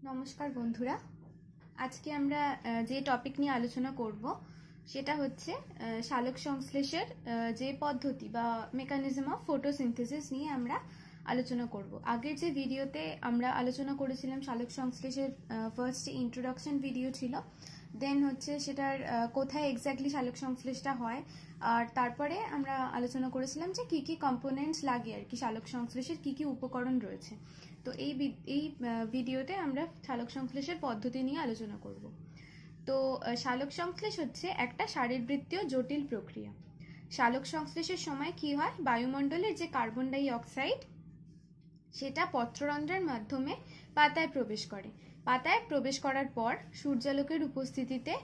নমস্কার বন্ধুরা, আজকে আমরা যে টপিক নিয়ে আলোচনা করব সেটা হচ্ছে সালোক সংশ্লেষের যে পদ্ধতি বা মেকানিজম অফ ফটোসিনথেসিস নিয়ে আমরা আলোচনা করব। আগের যে ভিডিওতে আমরা আলোচনা করেছিলাম সালোক সংশ্লেষের ফার্স্ট ইন্ট্রোডাকশন ভিডিও ছিল, দেন হচ্ছে সেটার কোথায় এক্স্যাক্টলি সালোক সংশ্লেষটা হয়, আর তারপরে আমরা আলোচনা করেছিলাম যে কি কি কম্পোনেন্টস লাগে আর কি সালোক সংশ্লেষের কি কি উপকরণ রয়েছে। তো এই ভিডিওতে আমরা সালোক সংশ্লেষের পদ্ধতি নিয়ে আলোচনা করব। তো সালোক সংশ্লেষ হচ্ছে একটা শারীরবৃত্তীয় জটিল প্রক্রিয়া। সালোক সংশ্লেষের সময় কি হয়, বায়ুমণ্ডলের যে কার্বন ডাই অক্সাইড সেটা পত্ররন্ধ্রের মাধ্যমে পাতায় প্রবেশ করে। পাতায় প্রবেশ করার পর সূর্যালোকের উপস্থিতিতে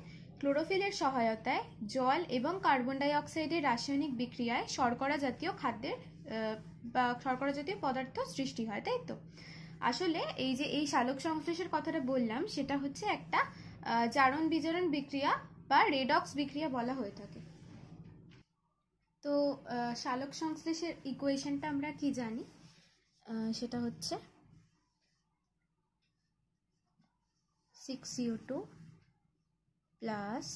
ক্লোরোফিলের সহায়তায় জল এবং কার্বন ডাই অক্সাইডের রাসায়নিক বিক্রিয়ায় শর্করা জাতীয় খাদ্যের বা শর্করা জাতীয় পদার্থ সৃষ্টি হয়, তাই তো? আসলে এই সালোক সংশ্লেষের কথাটা বললাম সেটা হচ্ছে একটা জারণ বিজারণ বিক্রিয়া বা রেডক্স বিক্রিয়া বলা হয়ে থাকে। তো সালোক সংশ্লেষের ইকুয়েশনটা আমরা কি জানি, সেটা হচ্ছে 6CO2 plus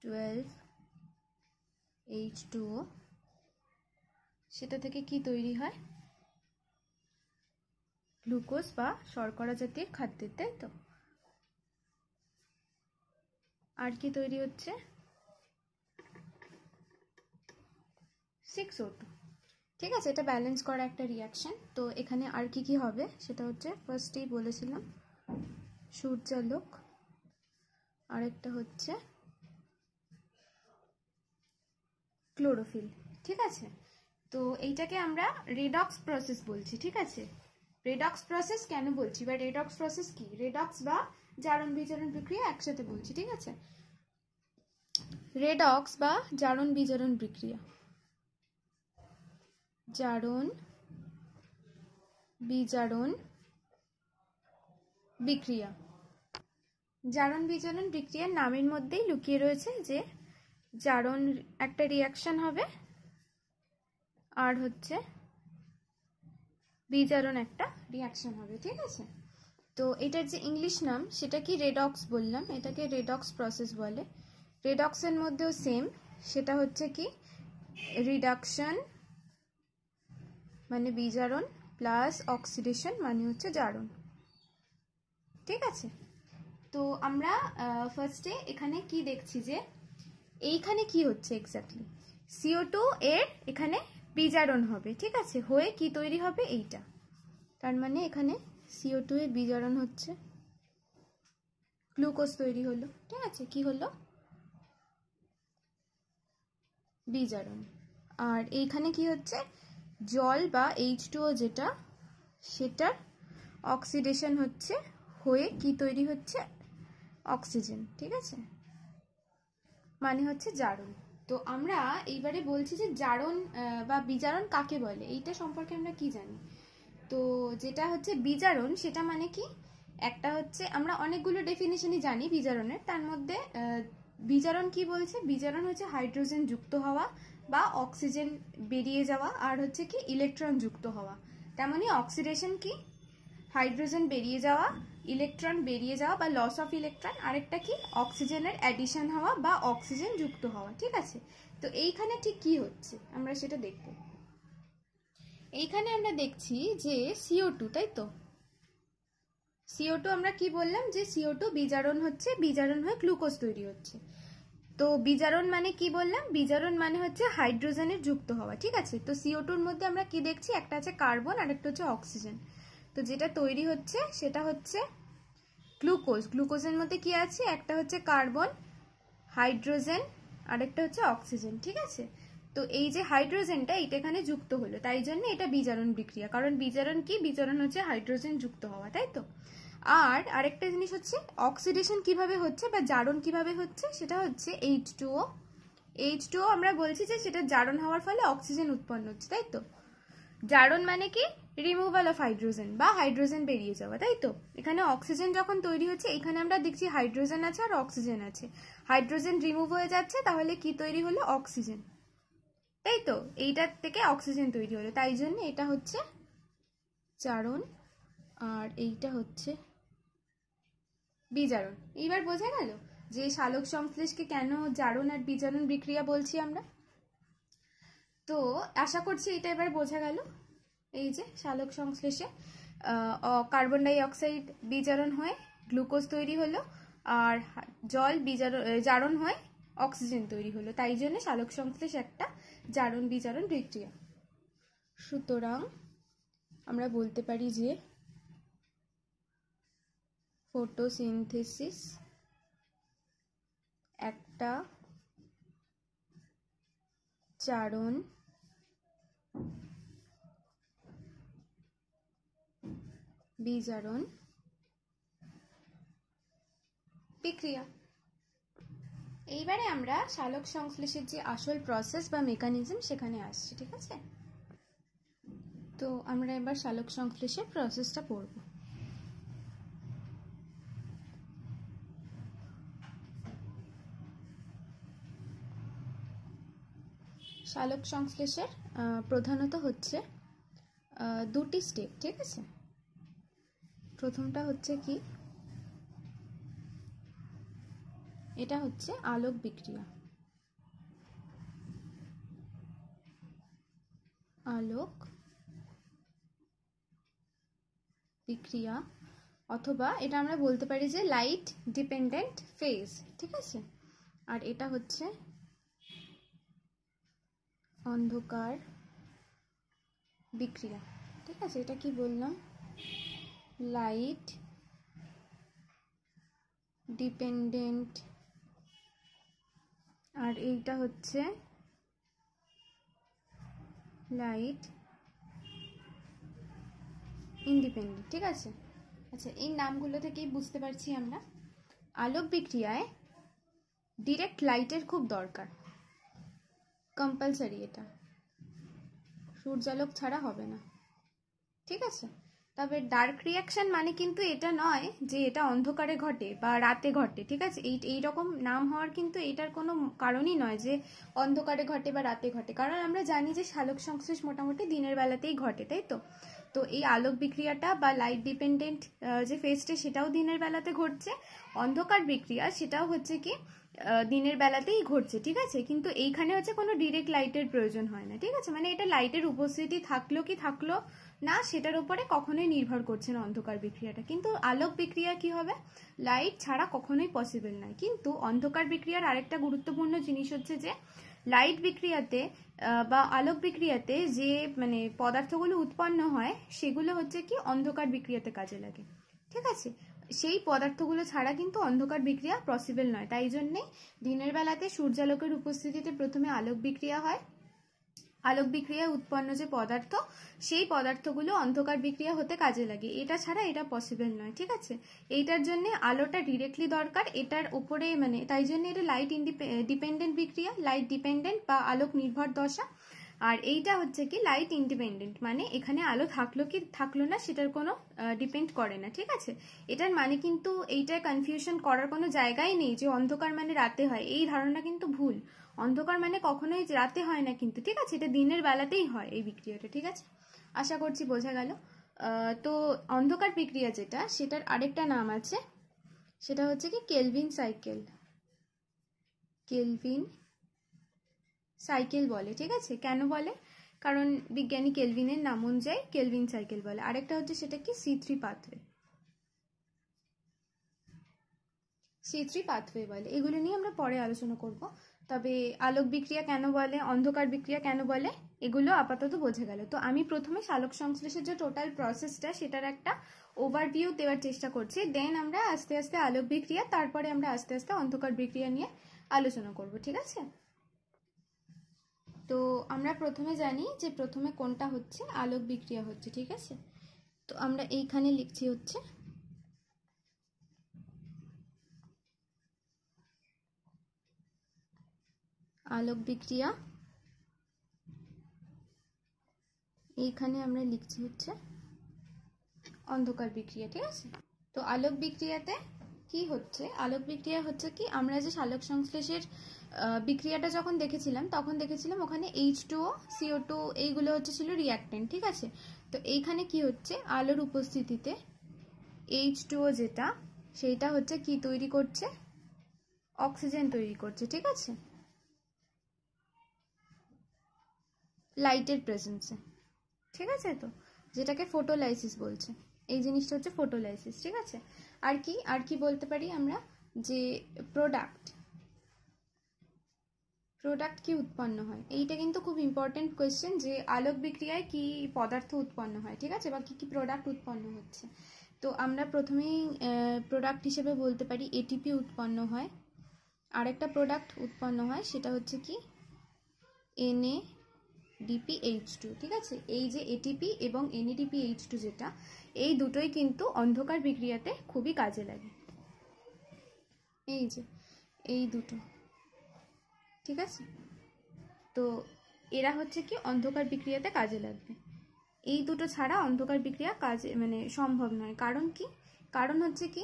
12H2O, সেটা থেকে কি তৈরি হয়, গ্লুকোজ বা শর্করা জাতীয় খাদ্যের, তাই তো? আর কি তৈরি হচ্ছে, 6O2। ঠিক আছে, এটা ব্যালেন্স করা একটা রিয়াকশন। তো এখানে আর কি কি হবে সেটা হচ্ছে, ফার্স্টেই বলেছিলাম সূর্যালোক, আরেকটা হচ্ছে ক্লোরোফিল। ঠিক আছে, তো এইটাকে আমরা রেডক্স প্রসেস বলছি। ঠিক আছে, রেডক্স প্রসেস কেন বলছি বা রেডক্স প্রসেস কি, রেডক্স বা জারণ বিজারণ প্রক্রিয়া একসাথে বলছি। ঠিক আছে, রেডক্স বা জারণ বিজারণ প্রক্রিয়া, জারণ বিজারণ বিক্রিয়া। জারণ বিজারণ বিক্রিয়ার নামের মধ্যেই লুকিয়ে রয়েছে যে জারণ একটা রিয়াকশন হবে আর হচ্ছে বিজারণ একটা রিয়াকশন হবে। ঠিক আছে, তো এটার যে ইংলিশ নাম সেটা কি রেডক্স বললাম, এটাকে রেডক্স প্রসেস বলে। রেডক্সের মধ্যেও সেম, সেটা হচ্ছে কি রিডাকশন মানে বিজারণ প্লাস অক্সিডেশন মানে হচ্ছে জারণ। ঠিক আছে, তো আমরা ফার্স্টে এখানে কি দেখছি যে এইখানে কি হচ্ছে এক্স্যাক্টলি, CO2 এর এখানে বিজারণ হবে। ঠিক আছে, হয়ে কি তৈরি হবে এইটা, তার মানে এখানে CO2 এর বিজারণ হচ্ছে, গ্লুকোজ তৈরি হলো। ঠিক আছে, কি হলো, বিজারণ। আর এইখানে কি হচ্ছে, জল বা H2O যেটা, সেটার অক্সিডেশন হচ্ছে, হয়ে কি তৈরি হচ্ছে, অক্সিজেন। ঠিক আছে, মানে হচ্ছে জারণ। তো আমরা এইবারে বলছি যে জারণ বা বিজারণ কাকে বলে, এইটা সম্পর্কে আমরা কি জানি। তো যেটা হচ্ছে বিজারণ সেটা মানে কি, একটা হচ্ছে আমরা অনেকগুলো ডেফিনেশনই জানি বিজারণের, তার মধ্যে বিজারণ কি বলছে, বিজারণ হচ্ছে হাইড্রোজেন যুক্ত হওয়া বা অক্সিজেন বেরিয়ে যাওয়া, আর হচ্ছে কি ইলেকট্রন যুক্ত হওয়া। তেমনি অক্সিডেশন কি, হাইড্রোজেন বেরিয়ে যাওয়া, ইলেকট্রন বেরিয়ে যাওয়া বা লস অফ ইলেকট্রন, আরেকটা কি অক্সিজেনের অ্যাডিশন হওয়া বা অক্সিজেন যুক্ত হওয়া। ঠিক আছে, তো এইখানে ঠিক কি হচ্ছে আমরা সেটা দেখব। এইখানে আমরা দেখছি যে CO2, তাই তো? CO2 আমরা কি বললাম যে CO2 বিজারণ হচ্ছে, বিজারণ হয়ে গ্লুকোজ তৈরি হচ্ছে। তো বিজারণ মানে কি বললাম, বিজারণ মানে হচ্ছে হাইড্রোজেনের যুক্ত হওয়া। ঠিক আছে, তো CO2 এর মধ্যে আমরা কি দেখছি, একটা আছে কার্বন আর একটা হচ্ছে অক্সিজেন। তো যেটা তৈরি হচ্ছে সেটা হচ্ছে গ্লুকোজ। গ্লুকোজের মধ্যে কি আছে, একটা হচ্ছে কার্বন, হাইড্রোজেন, আরেকটা হচ্ছে অক্সিজেন। ঠিক আছে, তো এই যে হাইড্রোজেনটা এটা এখানে যুক্ত হলো, তাই জন্য এটা বিজারণ বিক্রিয়া, কারণ বিজারণ কি, বিজারণ হচ্ছে হাইড্রোজেন যুক্ত হওয়া, তাই তো? আর আরেকটা জিনিস হচ্ছে অক্সিডেশন কিভাবে হচ্ছে বা জারণ কিভাবে হচ্ছে, সেটা হচ্ছে H2O। H2O আমরা বলছি যে সেটা জারণ হওয়ার ফলে অক্সিজেন উৎপন্ন হচ্ছে, তাই তো? জারণ মানে কি, রিমুভাল অফ হাইড্রোজেন বা হাইড্রোজেন বেরিয়ে যাওয়া, তাই তো? এখানে অক্সিজেন যখন তৈরি হচ্ছে, এখানে আমরা দেখছি হাইড্রোজেন আছে আর অক্সিজেন আছে, হাইড্রোজেন রিমুভ হয়ে যাচ্ছে, তাহলে কি তৈরি হলো, অক্সিজেন, তাই তো? এইটার থেকে অক্সিজেন তৈরি হলো, তাই জন্য এটা হচ্ছে জারণ আর এইটা হচ্ছে বিজারণ। এইবার বোঝা গেল যে সালোক সংশ্লেষকে কেন জারণ আর বিজারণ বিক্রিয়া বলছি আমরা। তো আশা করছি এটা এবার বোঝা গেল। এই যে সালোক সংশ্লেষে কার্বন ডাই অক্সাইড বিজারণ হয়ে গ্লুকোজ তৈরি হলো, আর জল জারণ হয়ে অক্সিজেন তৈরি হলো, তাই জন্য সালোক সংশ্লেষ একটা জারণ বিজারণ বিক্রিয়া। সুতরাং আমরা বলতে পারি যে ফটোসিনথেসিস একটা জারণ বিজারণ বিক্রিয়া। এইবারে আমরা সালোক সংশ্লেষের যে আসল প্রসেস বা মেকানিজম সেখানে আসছি, ঠিক আছে? তো আমরা এবার সালোক সংশ্লেষের প্রসেসটা পড়ব। সালোক সংশ্লেষের প্রধানত হচ্ছে দুটি স্টেপ, ঠিক আছে? প্রথমটা হচ্ছে কি, এটা হচ্ছে আলোক বিক্রিয়া। আলোক বিক্রিয়া, অথবা এটা আমরা বলতে পারি যে লাইট ডিপেন্ডেন্ট ফেজ, ঠিক আছে? আর এটা হচ্ছে অন্ধকার বিক্রিয়া, ঠিক আছে? এটা কি বললাম? লাইট ডিপেন্ডেন্ট, আর এইটা হচ্ছে লাইট ইন্ডিপেন্ডেন্ট, ঠিক আছে? আচ্ছা, এই নামগুলো থেকেই বুঝতে পারছি আমরা আলোক বিক্রিয়ায় ডিরেক্ট লাইটের খুব দরকার, কম্পালসারি, এটা সূর্যালোক ছাড়া হবে না, ঠিক আছে? তবে ডার্ক রিয়াকশন মানে কিন্তু এটা নয় যে এটা অন্ধকারে ঘটে বা রাতে ঘটে, ঠিক আছে? এইরকম নাম হওয়ার কিন্তু এটার কোনো কারণই নয় যে অন্ধকারে ঘটে বা রাতে ঘটে, কারণ আমরা জানি যে সালোক সংশ্লেষ মোটামুটি দিনের বেলাতেই ঘটে, তাই তো? তো এই আলোক বিক্রিয়াটা বা লাইট ডিপেন্ডেন্ট যে ফেজটা সেটাও দিনের বেলাতে ঘটছে, অন্ধকার বিক্রিয়া সেটাও হচ্ছে কি দিনের বেলাতেই ঘটছে, ঠিক আছে? কিন্তু এইখানে হচ্ছে কোনো ডিরেক্ট লাইটের প্রয়োজন হয় না, ঠিক আছে? মানে এটা লাইটের উপস্থিতি থাকলো কি থাকলো না সেটার উপরে কখনোই নির্ভর করছে না অন্ধকার বিক্রিয়াটা। কিন্তু আলোক বিক্রিয়া কি হবে, লাইট ছাড়া কখনোই পসিবল নয়। কিন্তু অন্ধকার বিক্রিয়ার আরেকটা গুরুত্বপূর্ণ জিনিস হচ্ছে যে লাইট বিক্রিয়াতে বা আলোক বিক্রিয়াতে যে মানে পদার্থগুলো উৎপন্ন হয় সেগুলো হচ্ছে কি অন্ধকার বিক্রিয়াতে কাজে লাগে, ঠিক আছে? সেই পদার্থগুলো ছাড়া কিন্তু অন্ধকার বিক্রিয়া পসিবল নয়, তাই জন্যে দিনের বেলাতে সূর্যালোকের উপস্থিতিতে প্রথমে আলোক বিক্রিয়া হয়, আলোক বিক্রিয়ায় উৎপন্ন যে পদার্থ সেই পদার্থগুলো অন্ধকার বিক্রিয়া হতে কাজে লাগে, এটা ছাড়া এটা পসিবল নয়, ঠিক আছে? এইটার জন্য আলোটা ডিরেক্টলি দরকার, এটার উপরে মানে তাই জন্য এটা লাইট ডিপেন্ডেন্ট বিক্রিয়া, লাইট ডিপেন্ডেন্ট বা আলোক নির্ভর দশা। আর এইটা হচ্ছে কি লাইট ইন্ডিপেন্ডেন্ট, মানে এখানে আলো থাকলো কি থাকলো না সেটার কোনো ডিপেন্ড করে না, ঠিক আছে? এটার মানে কিন্তু এইটার কনফিউশন করার কোনো জায়গাই নেই যে অন্ধকার মানে রাতে হয়, এই ধারণা কিন্তু ভুল। অন্ধকার মানে কখনোই রাতে হয় না কিন্তু, ঠিক আছে? এটা দিনের বেলাতেই হয় এই বিক্রিয়াটা, ঠিক আছে? আশা করছি বোঝা গেল। তো অন্ধকার বিক্রিয়া যেটা, সেটার আরেকটা নাম আছে, সেটা হচ্ছে কি কেলভিন সাইকেল। কেলভিন সাইকেল বলে, ঠিক আছে? কেন বলে? কারণ বিজ্ঞানী কেলভিনের নাম অনুযায়ী কেলভিন সাইকেল বলে। আরেকটা হচ্ছে সেটা কি C3 পাথওয়ে, C3 পাথওয়ে বলে। এগুলো নিয়ে আমরা পরে আলোচনা করব। তবে আলোক বিক্রিয়া কেন বলে, অন্ধকার বিক্রিয়া কেন বলে, এগুলো আপাতত বোঝা গেল। তো আমি প্রথমে সালোক সংশ্লেষের যে টোটাল প্রসেসটা সেটার একটা ওভারভিউ দেওয়ার চেষ্টা করছি, দেন আমরা আস্তে আস্তে আলোক বিক্রিয়া, তারপরে আমরা আস্তে আস্তে অন্ধকার বিক্রিয়া নিয়ে আলোচনা করব, ঠিক আছে? তো আমরা প্রথমে জানি যে প্রথমে কোনটা হচ্ছে, আলোক বিক্রিয়া হচ্ছে, ঠিক আছে? তো আমরা এইখানে লিখছি হচ্ছে আলোক বিক্রিয়া, এইখানে আমরা লিখছি হচ্ছে অন্ধকার বিক্রিয়া, ঠিক আছে? তো আলোক বিক্রিয়াতে কি হচ্ছে, আলোক বিক্রিয়া হচ্ছে কি আমরা যে সালোক সংশ্লেষের বিক্রিয়াটা যখন দেখেছিলাম তখন দেখেছিলাম ওখানে H2O CO2 এইগুলো হচ্ছে ছিল রিঅ্যাক্টেন্ট, ঠিক আছে? তো এইখানে কি হচ্ছে, আলোর উপস্থিতিতে H2O যেটা সেইটা হচ্ছে কি তৈরি করছে, অক্সিজেন তৈরি করছে, ঠিক আছে, লাইটের প্রেজেন্সে, ঠিক আছে, তো যেটাকে ফটোলাইসিস বলছে, এই জিনিসটা হচ্ছে ফটোলাইসিস, ঠিক আছে। আর কি বলতে পারি আমরা, যে প্রোডাক্ট কি উৎপন্ন হয়, এইটা কিন্তু খুব ইম্পর্টেন্ট কোয়েশ্চেন, যে আলোক বিক্রিয়ায় কি পদার্থ উৎপন্ন হয়, ঠিক আছে, বা কি কি প্রোডাক্ট উৎপন্ন হচ্ছে। তো আমরা প্রথমেই প্রোডাক্ট হিসেবে বলতে পারি এটিপি উৎপন্ন হয়, আরেকটা প্রোডাক্ট উৎপন্ন হয় সেটা হচ্ছে কি NADPH2, ঠিক আছে। এই যে এটিপি এবং NADPH2 যেটা, এই দুটোই কিন্তু অন্ধকার বিক্রিয়াতে খুবই কাজে লাগে, এই যে এই দুটো, ঠিক আছে। তো এরা হচ্ছে কি অন্ধকার বিক্রিয়াতে কাজে লাগবে, এই দুটো ছাড়া অন্ধকার বিক্রিয়া কাজে মানে সম্ভব নয়। কারণ কি, কারণ হচ্ছে কি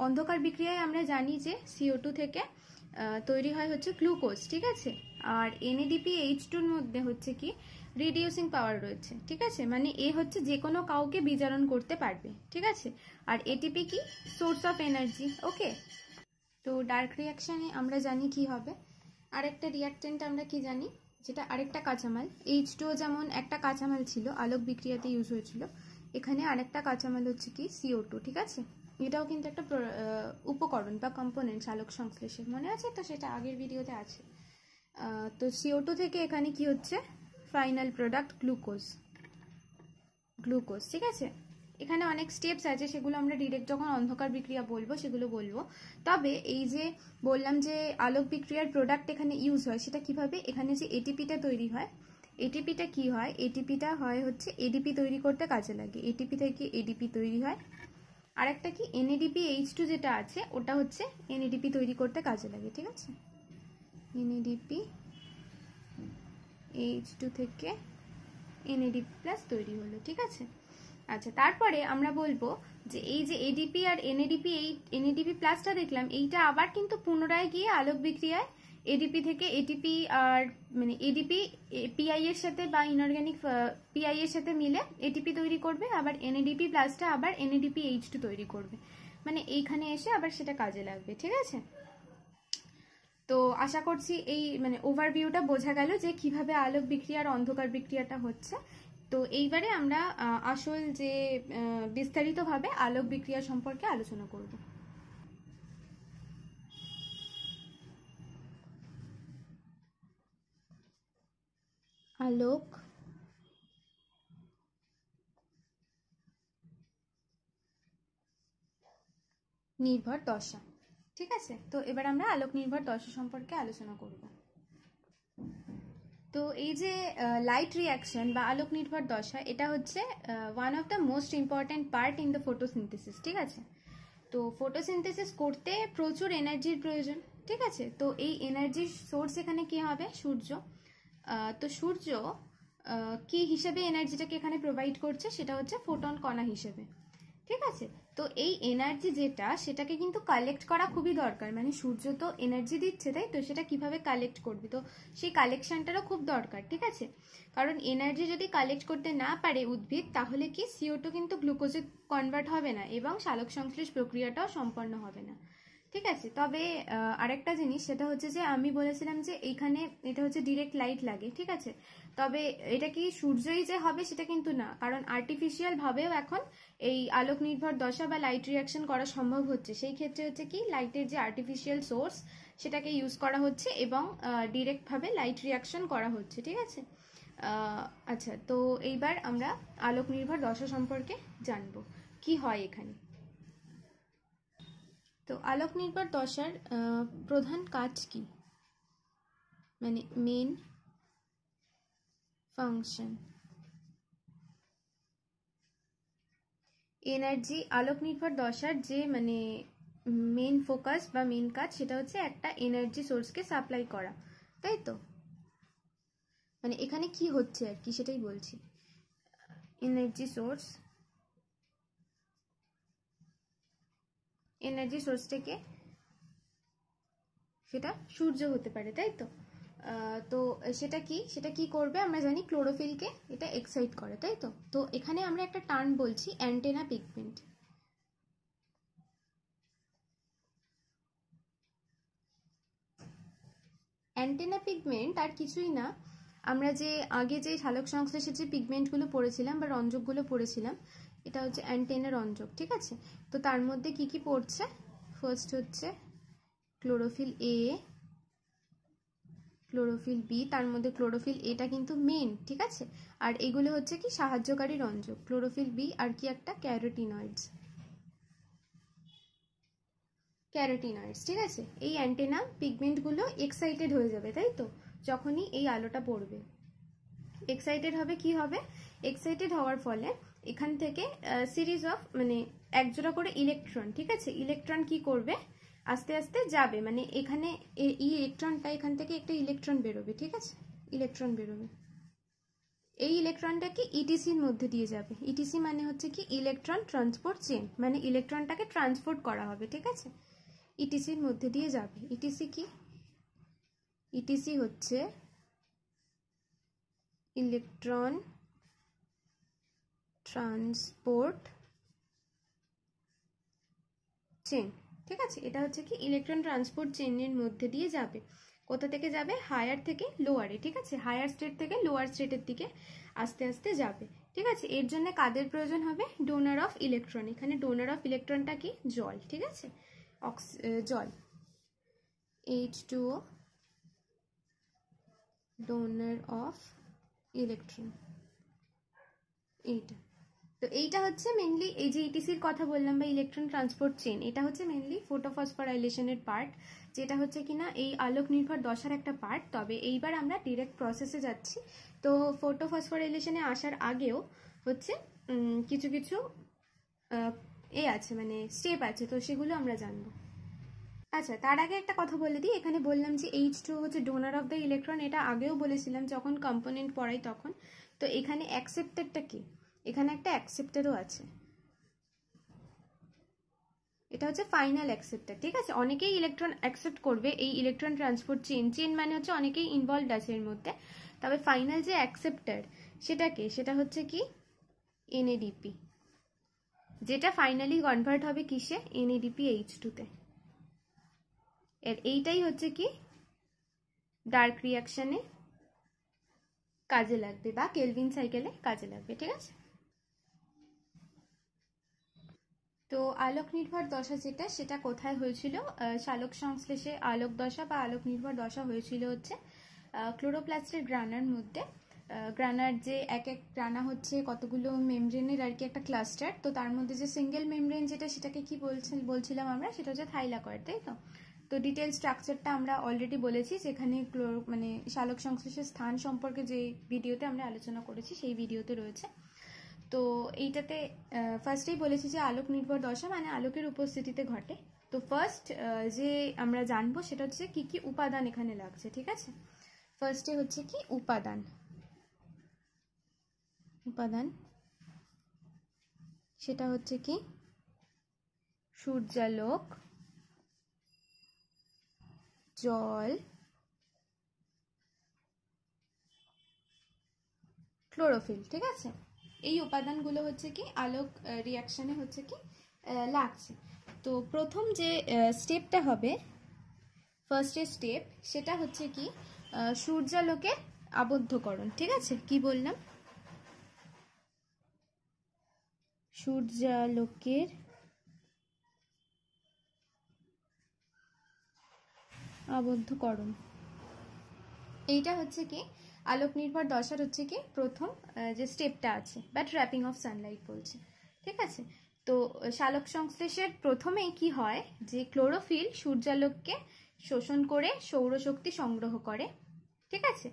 অন্ধকার বিক্রিয়ায় আমরা জানি যে CO2 থেকে তৈরি হয় হচ্ছে গ্লুকোজ, ঠিক আছে। আর NADPH2-র মধ্যে হচ্ছে কি রিডিউসিং পাওয়ার রয়েছে, ঠিক আছে, মানে এ হচ্ছে যে কোনো কাউকে বিজারণ করতে পারবে, ঠিক আছে। আর এটিপি কি সোর্স অফ এনার্জি, ওকে। তো ডার্ক রিয়াকশানে আমরা জানি কি হবে, আরেকটা রিয়াক্টেন্ট আমরা কি জানি, যেটা আরেকটা কাঁচামাল, H2O যেমন একটা কাঁচামাল ছিল আলোক বিক্রিয়াতে ইউজ হয়েছিল, এখানে আরেকটা কাঁচামাল হচ্ছে কি CO2, ঠিক আছে। এটাও কিন্তু একটা উপকরণ বা কম্পোনেন্ট আলোক সংশ্লেষের, মনে আছে তো, সেটা আগের ভিডিওতে আছে। তো CO2 থেকে এখানে কি হচ্ছে ফাইনাল প্রোডাক্ট গ্লুকোজ, ঠিক আছে। এখানে অনেক স্টেপস আছে, সেগুলো আমরা ডিরেক্ট যখন অন্ধকার বিক্রিয়া বলবো সেগুলো বলবো। তবে এই যে বললাম যে আলোক বিক্রিয়ার প্রোডাক্ট এখানে ইউজ হয়, সেটা কিভাবে, এখানে যে এটিপিটা তৈরি হয়, এটিপিটা কি হয়, এটিপিটা হয় হচ্ছে এডিপি তৈরি করতে কাজে লাগে, এটিপি থেকে এডিপি তৈরি হয়। আর একটা কি NADPH2 যেটা আছে, ওটা হচ্ছে NADP তৈরি করতে কাজে লাগে, ঠিক আছে। NADPH2 থেকে NADP+ তৈরি হলো, ঠিক আছে। আচ্ছা, তারপরে আমরা বলবো যে এই যে এডিপি আর NADP, এই NADP+টা দেখলাম, এইটা আবার কিন্তু পুনরায় গিয়ে আলোক বিক্রিয়ায় এডিপি থেকে এটিপি আর মানে এডিপি পিআই এর সাথে বা ইনঅর্গানিক পিআই এর সাথে মিলে এটিপি তৈরি করবে, আবার NADP+টা আবার NADPH2 তৈরি করবে, মানে এইখানে এসে আবার সেটা কাজে লাগবে, ঠিক আছে। তো আশা করছি এই মানে ওভারভিউটা বোঝা গেল যে কিভাবে আলোক বিক্রিয়া আর অন্ধকার বিক্রিয়াটা হচ্ছে। তো এইবারে আমরা আসল যে বিস্তারিতভাবে আলোক বিক্রিয়া সম্পর্কে আলোচনা করব। আলোক নির্ভর দশা, ঠিক আছে। তো এবার আমরা আলোক নির্ভর দশা সম্পর্কে আলোচনা করব। তো এই যে লাইট রিয়াকশন বা আলোক নির্ভর দশা, এটা হচ্ছে one of the most important part in the photosynthesis, ঠিক আছে। তো ফটোসিনথেসিস করতে প্রচুর এনার্জির প্রয়োজন, ঠিক আছে। তো এই এনার্জির সোর্স এখানে কি হবে, সূর্য। তো সূর্য কি হিসেবে এনার্জিটাকে এখানে প্রোভাইড করছে, সেটা হচ্ছে ফোটন কণা হিসেবে, ঠিক আছে। তো এই এনার্জি যেটা, সেটাকে কিন্তু কালেক্ট করা খুবই দরকার, মানে সূর্য তো এনার্জি দিচ্ছে, তাই তো, সেটা কিভাবে কালেক্ট করবে, তো সেই কালেকশনটারও খুব দরকার, ঠিক আছে। কারণ এনার্জি যদি কালেক্ট করতে না পারে উদ্ভিদ, তাহলে কি CO2 কিন্তু গ্লুকোজে কনভার্ট হবে না এবং সালোক সংশ্লেষ প্রক্রিয়াটাও সম্পন্ন হবে না, ঠিক আছে। তবে আরেকটা জিনিস, সেটা হচ্ছে যে আমি বলেছিলাম যে এইখানে এটা হচ্ছে ডিরেক্ট লাইট লাগে, ঠিক আছে। তবে এটা কি সূর্যই যে হবে সেটা কিন্তু না, কারণ আর্টিফিশিয়াল ভাবেও এখন এই আলোক নির্ভর দশা বা লাইট রিয়াকশন করা সম্ভব হচ্ছে। সেই ক্ষেত্রে হচ্ছে কি লাইটের যে আর্টিফিশিয়াল সোর্স, সেটাকে ইউজ করা হচ্ছে এবং ডিরেক্ট ভাবে লাইট রিয়াকশন করা হচ্ছে, ঠিক আছে। আচ্ছা, তো এইবার আমরা আলোক নির্ভর দশা সম্পর্কে জানবো কি হয় এখানে। তো আলোক নির্ভর দশার প্রধান কাজ কি, মানে মেন ফাংশন, এনার্জি, আলোক নির্ভর দশার যে মানে মেন ফোকাস বা মেন কাজ, সেটা হচ্ছে একটা এনার্জি সোর্সকে সাপ্লাই করা, তাই তো। মানে এখানে কি হচ্ছে আর কি সেটাই বলছি, এনার্জি সোর্স থেকে, সেটা সূর্য হতে পারে, তাই তো। তো সেটা কি করবে, আমরা জানি ক্লোরোফিলকে এটা এক্সাইট করে, তাই তো। তো এখানে আমরা একটা টার্ম বলছি অ্যান্টেনা পিগমেন্ট, অ্যান্টেনা পিগমেন্ট আর কিছুই না, আমরা যে আগে যে সালোক সংশ্লেষের যে পিগমেন্টগুলো পড়েছিলাম বা রঞ্জকগুলো পড়েছিলাম, এটা হচ্ছে অ্যান্টেনা রঞ্জক, ঠিক আছে। তো তার মধ্যে কি কি পড়ছে, ফার্স্ট হচ্ছে ক্লোরোফিল এ, ক্লোরোফিল বি, তার মধ্যে ক্লোরোফিল এটা কিন্তু মেন, ঠিক আছে। আর এগুলো হচ্ছে কি সাহায্যকারী রঞ্জক, ক্লোরোফিল বি আর কি একটা ক্যারোটিনয়েডস, ক্যারোটিনয়েডস, ঠিক আছে। এই অ্যান্টেনা পিগমেন্টগুলো এক্সাইটেড হয়ে যাবে, তাই তো, যখনই এই আলোটা পড়বে। এক্সাইটেড হবে, কি হবে, এক্সাইটেড হওয়ার ফলে এখান থেকে সিরিজ অফ মানে একজোড়া করে ইলেকট্রন, ঠিক আছে, ইলেকট্রন কি করবে, আস্তে আস্তে যাবে, মানে এখানে এই ইলেকট্রনটা এখান থেকে একটা ইলেকট্রন বেরোবে, ঠিক আছে, ইলেকট্রন বেরোবে। এই ইলেকট্রনটা কি ইটিসির মধ্যে দিয়ে যাবে। ইটিসি মানে হচ্ছে কি ইলেকট্রন ট্রান্সপোর্ট চেন, মানে ইলেকট্রনটাকে ট্রান্সপোর্ট করা হবে, ঠিক আছে, ইটিসির মধ্যে দিয়ে যাবে। ইটিসি কি, ইটিসি হচ্ছে ইলেকট্রন ট্রান্সপোর্ট চেন, ঠিক আছে। এটা হচ্ছে কি ইলেকট্রন ট্রান্সপোর্ট চেনের মধ্যে দিয়ে যাবে। কোথা থেকে যাবে, হায়ার থেকে লোয়ারে, ঠিক আছে, হায়ার স্টেট থেকে লোয়ার স্টেটের দিকে আস্তে আস্তে যাবে, ঠিক আছে। এর জন্য কাদের প্রয়োজন হবে, ডোনার অফ ইলেকট্রন। এখানে ডোনার অফ ইলেকট্রনটা কি, জল, ঠিক আছে, জল, H2O, ডোনার অফ ইলেকট্রন, এইটা। তো এইটা হচ্ছে মেনলি এই যে ইটিসির কথা বললাম বা ইলেকট্রন ট্রান্সপোর্ট চেন, এটা হচ্ছে মেনলি ফটোফসফোরাইলেশনের পার্ট, যেটা হচ্ছে কিনা এই আলোক নির্ভর দশার একটা পার্ট। তবে এইবার আমরা ডিরেক্ট প্রসেসে যাচ্ছি। তো ফটোফসফোরাইলেশনে আসার আগেও হচ্ছে কিছু কিছু আছে, মানে স্টেপ আছে, তো সেগুলো আমরা জানবো। আচ্ছা, তার আগে একটা কথা বলে দিই, এখানে বললাম যে H2 হচ্ছে ডোনার অফ দ্য ইলেকট্রন, এটা আগেও বলেছিলাম যখন কম্পোনেন্ট পড়াই তখন। তো এখানে অ্যাকসেপ্টারটা কি, এখানে একটা অ্যাকসেপ্টারও আছে, এটা হচ্ছে ফাইনাল অ্যাকসেপ্টার, ঠিক আছে। অনেকেই ইলেকট্রন অ্যাকসেপ্ট করবে এই ইলেকট্রন ট্রান্সপোর্ট চেন, চেন মানে হচ্ছে অনেকেই ইনভলভড আছে এর মধ্যে। তবে ফাইনাল যে অ্যাকসেপ্টার সেটাকে, সেটা হচ্ছে কি এনএডিপি, যেটা ফাইনালি কনভার্ট হবে কিসে, এনএডিপি H2 তে। এর এইটাই হচ্ছে কি ডার্ক রিয়াকশনে কাজে লাগবে বা কেলভিন সাইকেলে কাজে লাগবে, ঠিক আছে। তো আলোক নির্ভর দশা যেটা, সেটা কোথায় হয়েছিল, সালোক সংশ্লেষে আলোক দশা বা আলোক নির্ভর দশা হয়েছিল হচ্ছে ক্লোরোপ্লাস্টের গ্রানার মধ্যে। গ্রানার যে এক এক গ্রানা হচ্ছে কতগুলো মেমব্রেনের আর কি একটা ক্লাস্টার, তো তার মধ্যে যে সিঙ্গেল মেমব্রেন যেটা, সেটাকে কি বলছিলাম আমরা, সেটা হচ্ছে থাইলাকয়েড, তাই তো। তো ডিটেল স্ট্রাকচারটা আমরা অলরেডি বলেছি, যেখানে মানে সালোক সংশ্লেষের স্থান সম্পর্কে যে ভিডিওতে আমরা আলোচনা করেছি সেই ভিডিওতে রয়েছে। তো এইটাতে ফার্স্টেই বলেছি যে আলোক নির্ভর দশা মানে আলোকের উপস্থিতিতে ঘটে। তো ফার্স্ট যে আমরা জানবো সেটা হচ্ছে কি কি উপাদান এখানে লাগছে, ঠিক আছে। ফার্স্টে হচ্ছে কি উপাদান, উপাদান সেটা হচ্ছে কি সূর্যালোক, জল, ক্লোরোফিল, ঠিক আছে। এই উপাদানগুলো হচ্ছে কি আলোক রিয়াকশনে হচ্ছে কি লাগছে। তো প্রথম যে স্টেপটা হবে, ফার্স্ট স্টেপ, সেটা হচ্ছে কি সূর্যালোকের আবদ্ধকরণ, ঠিক আছে। কি বললাম, সূর্যালোকের আবদ্ধকরণ, এইটা হচ্ছে কি আলোক নির্ভর দশার হচ্ছে কি প্রথম যে স্টেপটা আছে, বা ট্র্যাপিং অফ সানলাইট বলছে, ঠিক আছে। তো সালোক সংশ্লেষের প্রথমেই কি হয়, যে ক্লোরোফিল সূর্যালোককে শোষণ করে সৌরশক্তি সংগ্রহ করে, ঠিক আছে।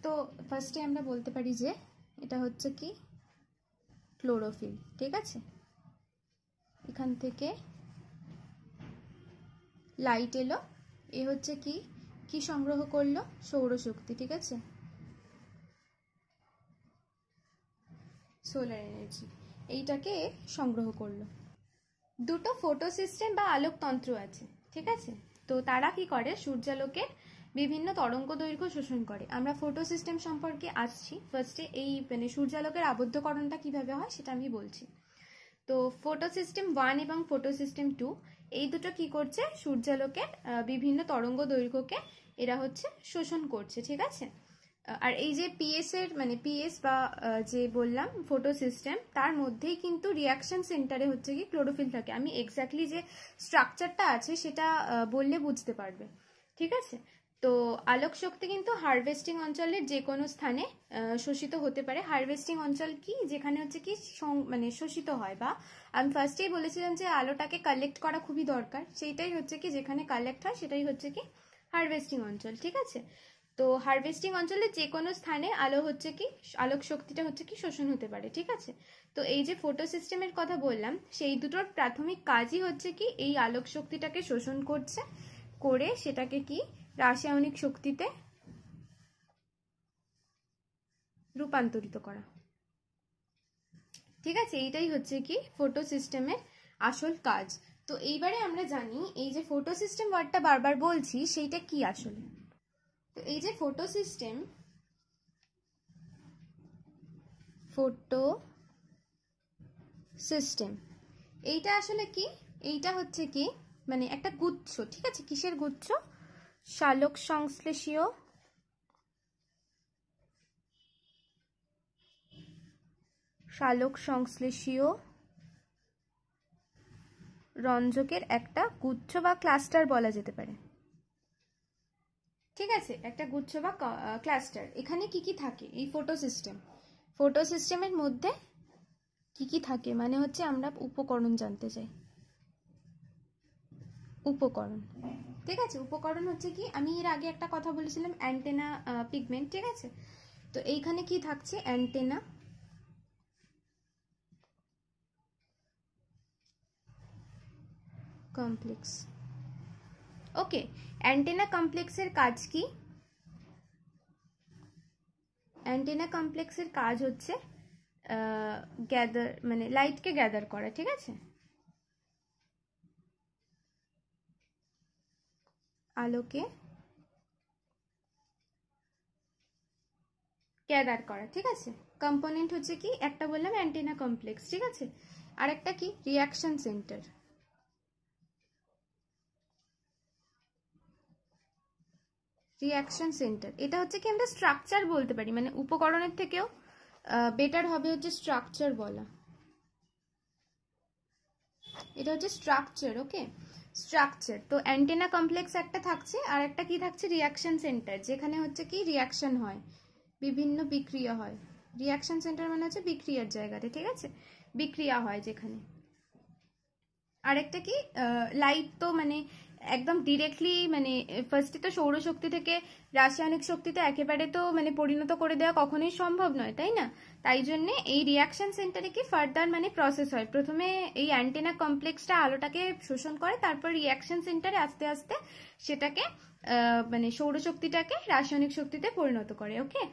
তো ফার্স্টে আমরা বলতে পারি যে এটা হচ্ছে কি ক্লোরোফিল, ঠিক আছে। এখান থেকে লাইট এলো, এ হচ্ছে কি কি সংগ্রহ করলো, সৌরশক্তি, ঠিক আছে, সোলার এনার্জি, এইটাকে সংগ্রহ করলো। দুটো ফটো সিস্টেম বা আলোকতন্ত্র আছে, ঠিক আছে। তো তারা কি করে, সূর্যালোকের বিভিন্ন তরঙ্গ দৈর্ঘ্য শোষণ করে। আমরা ফটো সিস্টেম সম্পর্কে আসছি, ফার্স্টে এই মানে সূর্যালোকের আবদ্ধকরণটা কিভাবে হয় সেটা আমি বলছি। তো ফটোসিস্টেম 1 এবং ফটোসিস্টেম 2 এই দুটো কি করছে, সূর্যালোকের বিভিন্ন তরঙ্গ দৈর্ঘ্যকে এরা হচ্ছে শোষণ করছে, ঠিক আছে। আর এই যে পিএস এর মানে পিএস বা যে বললাম ফটো সিস্টেম, তার মধ্যেই কিন্তু রিয়াকশন সেন্টারে হচ্ছে কি ক্লোরোফিল থাকে। আমি এক্স্যাক্টলি যে স্ট্রাকচারটা আছে সেটা বললে বুঝতে পারবে, ঠিক আছে। তো আলোক শক্তি কিন্তু হারভেস্টিং অঞ্চলের যে কোনো স্থানে শোষিত হতে পারে। হারভেস্টিং অঞ্চল কি, যেখানে হচ্ছে কি মানে শোষিত হয়, বা আমি ফার্স্টেই বলেছিলাম যে আলোটাকে কালেক্ট করা খুবই দরকার, সেইটাই হচ্ছে কি যেখানে কালেক্ট হয় সেটাই হচ্ছে কি হারভেস্টিং অঞ্চল, ঠিক আছে। তো হারভেস্টিং অঞ্চলে যে কোনো স্থানে আলো হচ্ছে কি আলোক শক্তিটা হচ্ছে কি শোষণ হতে পারে, ঠিক আছে। তো এই যে ফটো সিস্টেমের কথা বললাম, সেই দুটোর প্রাথমিক কাজই হচ্ছে কি এই আলোক শক্তিটাকে শোষণ করছে, করে সেটাকে কি রাসায়নিক শক্তিতে রূপান্তরিত করা, ঠিক আছে। এইটাই হচ্ছে কি ফটো সিস্টেমের আসল কাজ। তো এইবারে আমরা জানি এই যে ফটো সিস্টেম ওয়ার্ডটা বারবার বলছি সেইটা কি আসলে। তো এই যে ফটো সিস্টেম, ফটো সিস্টেম এইটা আসলে কি, এইটা হচ্ছে কি মানে একটা গুচ্ছ, ঠিক আছে। কিসের গুচ্ছ? সালোক সংশ্লেষীয় রঞ্জকের একটা গুচ্ছ বা ক্লাস্টার বলা যেতে পারে, ঠিক আছে। একটা গুচ্ছ বা ক্লাস্টার। এখানে কি কি থাকে এই ফটো সিস্টেমের মধ্যে কি কি থাকে, মানে হচ্ছে আমরা উপকরণ জানতে চাই। উপকরণ, ঠিক আছে। উপকরণ হচ্ছে কি, আমি এর আগে একটা কথা বলেছিলাম অ্যান্টেনা পিগমেন্ট, ঠিক আছে। তো এইখানে কি থাকছে, অ্যান্টেনা কমপ্লেক্স। ওকে, অ্যান্টেনা কমপ্লেক্সের কাজ কি? অ্যান্টেনা কমপ্লেক্সের কাজ হচ্ছে গ্যাদার মানে লাইটকে গ্যাদার করা, ঠিক আছে। আলোকে গ্যাদার করা, ঠিক আছে। কম্পোনেন্ট হচ্ছে কি, একটা বললাম অ্যান্টেনা কমপ্লেক্স, ঠিক আছে। আর একটা কি, রিয়াকশন সেন্টার। রিয়াকশন সেন্টার এটা হচ্ছে কি আমরা স্ট্রাকচার বলতে পারি, মানে উপকরণের থেকেও বেটার হবে হচ্ছে স্ট্রাকচার বলা। এটা হচ্ছে স্ট্রাকচার, ওকে। স্ট্রাকচার তো অ্যান্টেনা কমপ্লেক্স একটা থাকছে, আর একটা কি থাকছে, রিয়াকশন সেন্টার, যেখানে হচ্ছে কি রিয়াকশন হয়, বিভিন্ন বিক্রিয়া হয়। রিয়াকশন সেন্টার মানে হচ্ছে বিক্রিয়ার জায়গাতে, ঠিক আছে, বিক্রিয়া হয় যেখানে। আরেকটা কি, লাইট তো মানে একদম ডিরেক্টলি মানে ফার্স্টে তো সৌরশক্তি থেকে রাসায়নিক শক্তিতে একেবারে তো মানে পরিণত করে দেওয়া কখনোই সম্ভব নয়, তাই না। তাই জন্য এই রিয়াকশন সেন্টারে কি ফার্দার মানে প্রসেস হয়। প্রথমে এই অ্যান্টেনা কমপ্লেক্সটা আলোটাকে শোষণ করে, তারপর রিয়াকশন সেন্টারে আস্তে আস্তে সেটাকে মানে সৌরশক্তিটাকে রাসায়নিক শক্তিতে পরিণত করে, ওকে।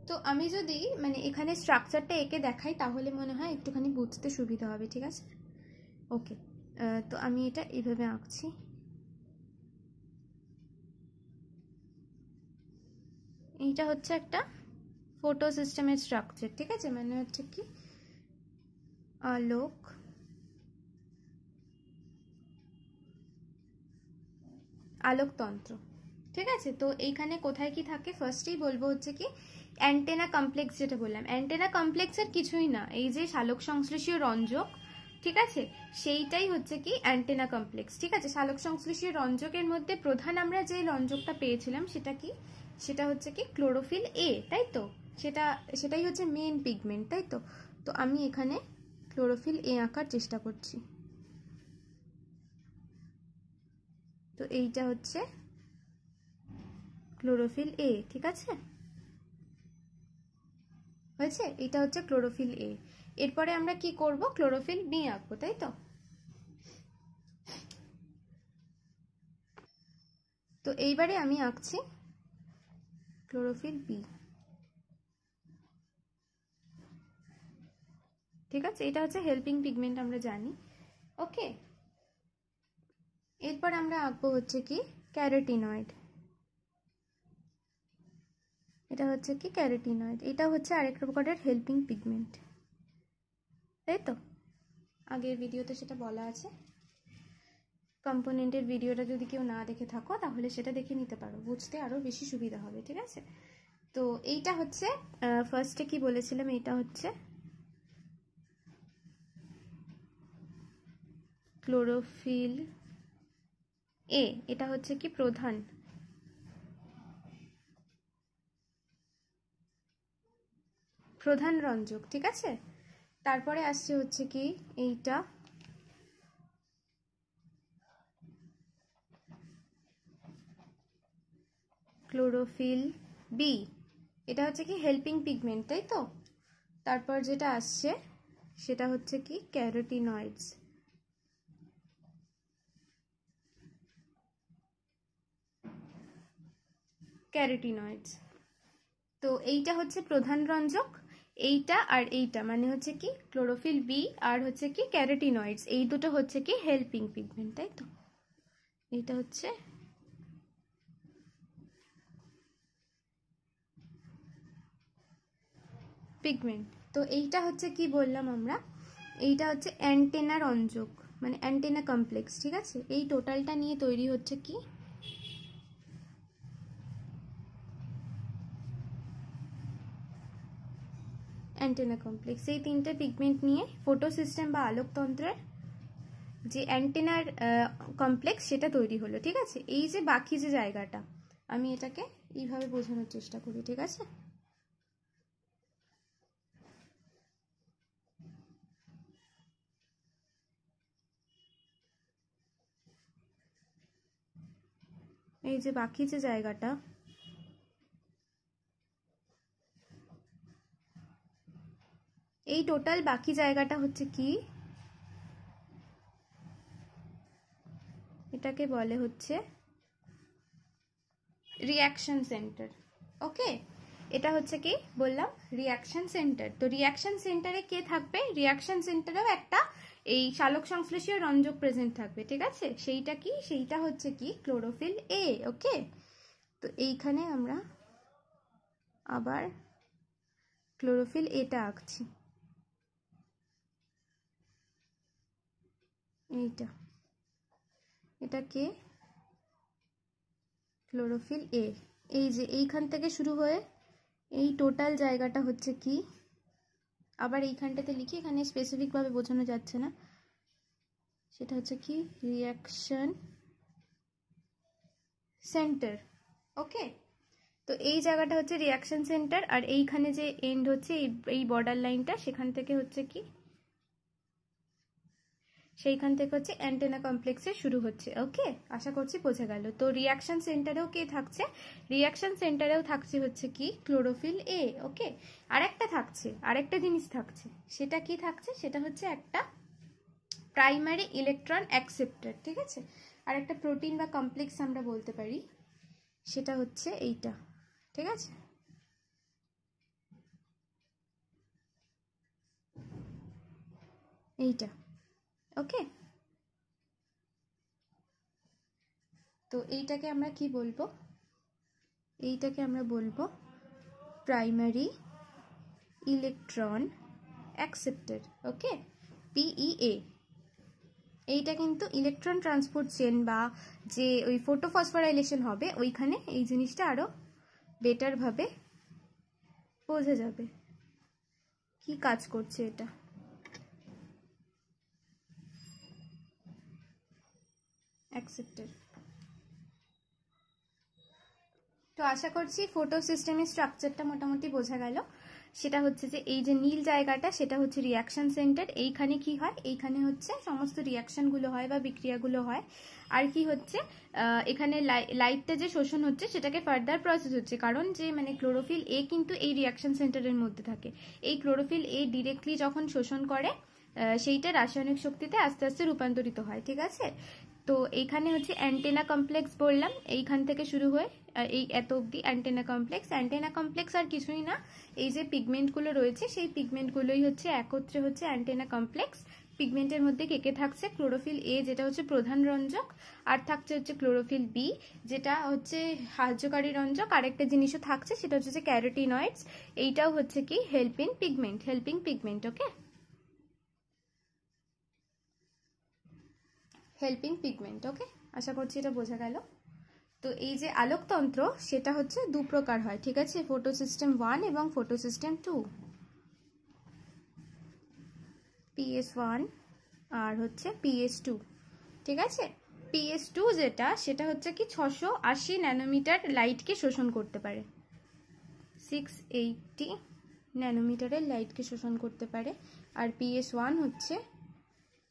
তো আমি যদি মানে এখানে স্ট্রাকচারটা এঁকে দেখাই তাহলে মনে হয় একটুখানি বুঝতে সুবিধা হবে, ঠিক আছে। ওকে, তো আমি এটা এইভাবে আঁকছি। এইটা হচ্ছে একটা ফটো সিস্টেমের স্ট্রাকচার, ঠিক আছে। মানে হচ্ছে কি আলোকতন্ত্র, ঠিক আছে। তো এইখানে কোথায় কি থাকে, ফার্স্টেই বলবো হচ্ছে কি অ্যান্টেনা কমপ্লেক্স, যেটা বললাম অ্যান্টেনা কমপ্লেক্সের কিছুই না, এই যে সালোক সংশ্লেষীয় রঞ্জক, ঠিক আছে, সেইটাই হচ্ছে কি অ্যান্টেনা কমপ্লেক্স, ঠিক আছে। সালোক সংশ্লেষীয় রঞ্জকের মধ্যে প্রধান আমরা যে রঞ্জকটা পেয়েছিলাম সেটা কি, সেটা হচ্ছে কি ক্লোরোফিল এ, তাই তো। সেটাই হচ্ছে মেন পিগমেন্ট, তাই তো। তো আমি এখানে ক্লোরোফিল এ আঁকার চেষ্টা করছি। তো এইটা হচ্ছে ক্লোরোফিল এ, ঠিক আছে, হয়েছে। এটা হচ্ছে ক্লোরোফিল এ। এরপরে আমরা কি করব, ক্লোরোফিল বি আঁকবো, তাই তো। তো এইবারে আমি আঁকছি ক্লোরোফিল বি, ঠিক আছে। এটা হচ্ছে হেল্পিং পিগমেন্ট, আমরা জানি, ওকে। এরপর আমরা আঁকবো হচ্ছে কি ক্যারোটিনয়েড। এটা হচ্ছে কি ক্যারোটিনয়েড, এটা হচ্ছে আরেক প্রকারের হেল্পিং পিগমেন্ট, তাই তো। আগের ভিডিওতে সেটা বলা আছে। কম্পোনেন্টের ভিডিওটা যদি কেউ না দেখে থাকো তাহলে সেটা দেখে নিতে পারো, বুঝতে আরও বেশি সুবিধা হবে, ঠিক আছে। তো এইটা হচ্ছে ফার্স্টে কি বলেছিলাম, এইটা হচ্ছে ক্লোরোফিল এ, এটা হচ্ছে কি প্রধান রঞ্জক, ঠিক আছে। তারপরে আসছে হচ্ছে কি এইটা ক্লোরোফিল বি, এটা হচ্ছে কি হেল্পিং পিগমেন্ট, তাই তো। তারপর যেটা আসছে সেটা হচ্ছে কি ক্যারোটিনয়েডস, তো এইটা হচ্ছে প্রধান রঞ্জক, এইটা আর এইটা মানে হচ্ছে কি ক্লোরোফিল বি আর হচ্ছে কি ক্যারোটিনয়েডস, এই দুটো হচ্ছে কি হেল্পিং পিগমেন্ট, তাই তো। এইটা হচ্ছে পিগমেন্ট। তো এইটা হচ্ছে কি বললাম আমরা, এইটা হচ্ছে অ্যান্টেনা রঞ্জক মানে অ্যান্টেনা কমপ্লেক্স, ঠিক আছে। এই টোটালটা নিয়ে তৈরি হচ্ছে কি অ্যান্টেনা কমপ্লেক্স। এই তিনটে পিগমেন্ট নিয়ে ফটোসিস্টেম বা আলোকতন্ত্রের যে অ্যান্টেনার কমপ্লেক্স সেটা তৈরি হলো, ঠিক আছে। এই যে বাকি যে জায়গাটা, আমি এটাকে এইভাবে বোঝানোর চেষ্টা করি, ঠিক আছে। এই যে বাকি যে জায়গাটা, এই টোটাল বাকি জায়গাটা হচ্ছে কি, এটাকে বলে হচ্ছে রিয়াকশন সেন্টার, ওকে। এটা হচ্ছে কি বললাম রিয়াকশন সেন্টার। তো রিয়াকশন সেন্টারে কে থাকবে, রিয়াকশন সেন্টারেও একটা এই সালোক সংশ্লেষীয় রঞ্জক প্রেজেন্ট থাকবে, ঠিক আছে। সেইটা কি, সেইটা হচ্ছে কি ক্লোরোফিল এ, ওকে। তো এইখানে আমরা আবার ক্লোরোফিল এটা আঁকছি, এইটা, এটা কে ক্লোরোফিল এ। এই যে এইখান থেকে শুরু হয়ে এই টোটাল জায়গাটা হচ্ছে কি, আবার এইখানটাতে লিখি, এখানে স্পেসিফিকভাবে বোঝানো যাচ্ছে না, সেটা হচ্ছে কি রিয়াকশন সেন্টার, ওকে। তো এই জায়গাটা হচ্ছে রিয়াকশন সেন্টার, আর এইখানে যে এন্ড হচ্ছে এই বর্ডার লাইনটা, সেখান থেকে হচ্ছে কি, সেইখান থেকে হচ্ছে অ্যান্টেনা কমপ্লেক্সে শুরু হচ্ছে, ওকে। আশা করছি বোঝা গেল। তো রিয়াকশন সেন্টারেও কে থাকছে, রিয়াকশন সেন্টারেও থাকছে হচ্ছে কি ক্লোরোফিল এ, ওকে। আরেকটা থাকছে, আরেকটা জিনিস থাকছে, সেটা কি থাকছে, সেটা হচ্ছে একটা প্রাইমারি ইলেকট্রন অ্যাকসেপ্টর, ঠিক আছে। আর একটা প্রোটিন বা কমপ্লেক্স আমরা বলতে পারি, সেটা হচ্ছে এইটা, ঠিক আছে। এইটা, ওকে। তো এইটাকে আমরা কি বলবো, এইটাকে আমরা বলবো প্রাইমারি ইলেকট্রন অ্যাকসেপ্টর, ওকে, পিইএ। এইটা কিন্তু ইলেকট্রন ট্রান্সপোর্ট চেন বা যে ওই ফটোফসফোরাইলেশন হবে ওইখানে এই জিনিসটা আরো বেটার ভাবে বোঝা যাবে কি কাজ করছে এটা। অ্যাকসেপ্টর। তো আশা করছি ফটো সিস্টেমের স্ট্রাকচারটা মোটামুটি বোঝা গেল। সেটা হচ্ছে যে এই যে নীল জায়গাটা সেটা হচ্ছে রিয়াকশন সেন্টার, এইখানে কি হয়, এইখানে হচ্ছে সমস্ত রিয়াকশনগুলো হয় বা বিক্রিয়াগুলো হয়। আর কি হচ্ছে এখানে লাইটটা যে শোষণ হচ্ছে সেটাকে ফার্দার প্রসেস হচ্ছে, কারণ যে মানে ক্লোরোফিল এ কিন্তু এই রিয়াকশন সেন্টারের মধ্যে থাকে। এই ক্লোরোফিল এ ডিরেক্টলি যখন শোষণ করে সেইটা রাসায়নিক শক্তিতে আস্তে আস্তে রূপান্তরিত হয়, ঠিক আছে। তো এইখানে হচ্ছে অ্যান্টেনা কমপ্লেক্স বললাম, এইখান থেকে শুরু হয়ে এই এত অবধি অ্যান্টেনা কমপ্লেক্স। অ্যান্টেনা কমপ্লেক্স আর কিছুই না, এই যে পিগমেন্টগুলো রয়েছে সেই পিগমেন্টগুলোই হচ্ছে একত্রে হচ্ছে অ্যান্টেনা কমপ্লেক্স। পিগমেন্টের মধ্যে কে কে থাকছে, ক্লোরোফিল এ যেটা হচ্ছে প্রধান রঞ্জক, আর থাকছে হচ্ছে ক্লোরোফিল বি যেটা হচ্ছে সাহায্যকারী রঞ্জক, আরেকটা জিনিসও থাকছে সেটা হচ্ছে ক্যারোটিনয়েডস, এইটাও হচ্ছে কি helping pigment, okay. Helping pigment. Okay, আশা করছি এটা বোঝা গেল। তো এই যে আলোকতন্ত্র সেটা হচ্ছে দু প্রকার হয়, ঠিক আছে, ফটোসিস্টেম 1 এবং ফটোসিস্টেম 2। PS1 আর হচ্ছে PS2, ঠিক আছে। PS2 যেটা, সেটা হচ্ছে কি 680 ন্যানোমিটার লাইটকে শোষণ করতে পারে, 680 ন্যানোমিটারের লাইটকে শোষণ করতে পারে। আর PS1 হচ্ছে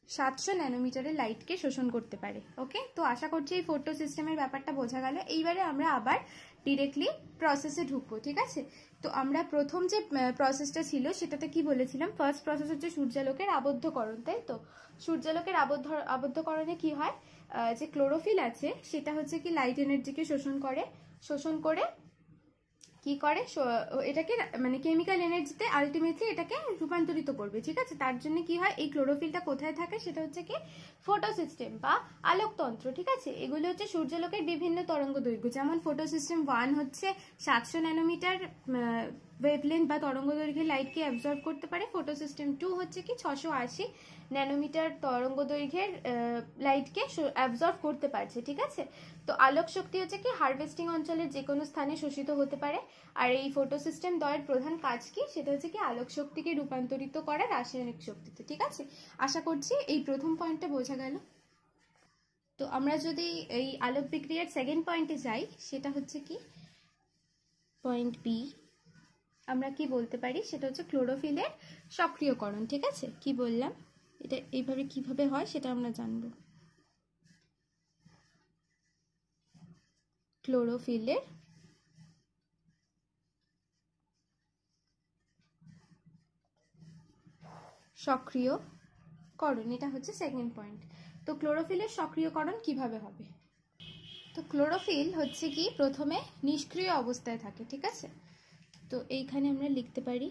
700 ন্যানোমিটারের লাইটকে শোষণ করতে পারে। ওকে, তো আশা করছি এই ফটো সিস্টেমের ব্যাপারটা বোঝা গেল। এইবারে আমরা আবার ডিরেক্টলি প্রসেসে ঢুকবো, ঠিক আছে। তো আমরা প্রথম যে প্রসেসটা ছিল সেটাতে কি বলেছিলাম, ফার্স্ট প্রসেস হচ্ছে সূর্যালোকের আবদ্ধকরণ, তাই তো। সূর্যালোকের আবদ্ধকরণে কি হয়, যে ক্লোরোফিল আছে সেটা হচ্ছে কি লাইট এনার্জিকে শোষণ করে কি করে, এটাকে মানে কেমিক্যাল এনার্জিতে আলটিমেটলি এটাকে রূপান্তরিত করবে, ঠিক আছে। তার জন্য কি হয়, এই ক্লোরোফিলটা কোথায় থাকে, সেটা হচ্ছে কি ফটোসিস্টেম বা আলোকতন্ত্র, ঠিক আছে। এগুলো হচ্ছে সূর্যালোকের বিভিন্ন তরঙ্গ দৈর্ঘ্য, যেমন ফটোসিস্টেম 1 হচ্ছে 700 ন্যানোমিটার ওয়েভলেন্থ বা তরঙ্গ দৈর্ঘ্যের লাইটকে অ্যাবজর্ব করতে পারে। ফটোসিস্টেম 2 হচ্ছে কি 680 ন্যানোমিটার তরঙ্গ দৈর্ঘ্যের লাইটকে অ্যাবজর্ব করতে পারছে, ঠিক আছে। তো আলোক শক্তি হচ্ছে কি হারভেস্টিং অঞ্চলের যে কোনো স্থানে শোষিত হতে পারে। আর এই ফটোসিস্টেম দ্বয়ের প্রধান কাজ কি, সেটা হচ্ছে কি আলোক শক্তিকে রূপান্তরিত করা রাসায়নিক শক্তিতে, ঠিক আছে। আশা করছি এই প্রথম পয়েন্টটা বোঝা গেল। তো আমরা যদি এই আলোক বিক্রিয়ার সেকেন্ড পয়েন্টে যাই, সেটা হচ্ছে কি পয়েন্ট বি, আমরা কি বলতে পারি, সেটা হচ্ছে ক্লোরোফিলের সক্রিয়করণ, ঠিক আছে। কি বললাম, এটা এইভাবে কিভাবে হয় সেটা আমরা জানবো। ক্লোরোফিলের সক্রিয়করণ, এটা হচ্ছে সেকেন্ড পয়েন্ট। তো ক্লোরোফিলের সক্রিয়করণ কিভাবে হবে, তো ক্লোরোফিল হচ্ছে কি প্রথমে নিষ্ক্রিয় অবস্থায় থাকে, ঠিক আছে। তো এইখানে আমরা লিখতে পারি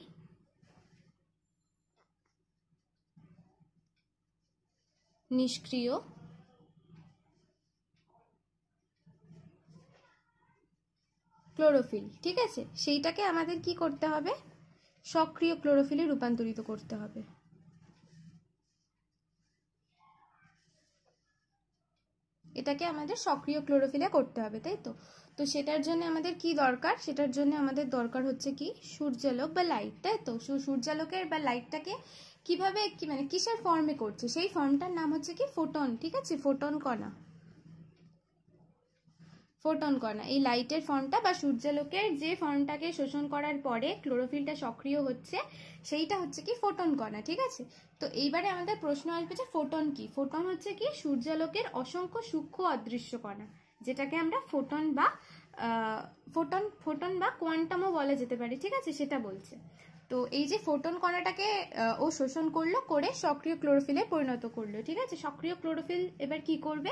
নিষ্ক্রিয় ক্লোরোফিল, ঠিক আছে। সেইটাকে আমাদের কি করতে হবে, সক্রিয় ক্লোরোফিলে রূপান্তরিত করতে হবে। এটাকে আমাদের সক্রিয় ক্লোরোফিলে করতে হবে, তাই তো। তো সেটার জন্য আমাদের কি দরকার, সেটার জন্য আমাদের দরকার হচ্ছে কি সূর্যালোক বা লাইট, তাই তো। সূর্যালোকের বা লাইটটাকে কিভাবে মানে কিসের ফর্মে করছে, সেই ফর্মটার নাম হচ্ছে কি ফোটন, ঠিক আছে। ফোটন কণা, ফোটন কণা, এই লাইটের ফর্মটা বা সূর্যালোকের যে ফর্মটাকে শোষণ করার পরে ক্লোরোফিলটা সক্রিয় হচ্ছে, সেইটা হচ্ছে কি ফোটন কণা, ঠিক আছে। তো এইবারে আমাদের প্রশ্ন আসবে যে ফোটন কি। ফোটন হচ্ছে কি সূর্যালোকের অসংখ্য সূক্ষ্ম অদৃশ্য কণা, যেটাকে আমরা ফোটন বা কোয়ান্টামও বলা যেতে পারে, ঠিক আছে, সেটা বলছে। তো এই যে ফোটন কণাটাকে ও শোষণ করলো, করে সক্রিয় ক্লোরোফিলে পরিণত করলো, ঠিক আছে। সক্রিয় ক্লোরোফিল এবার কি করবে,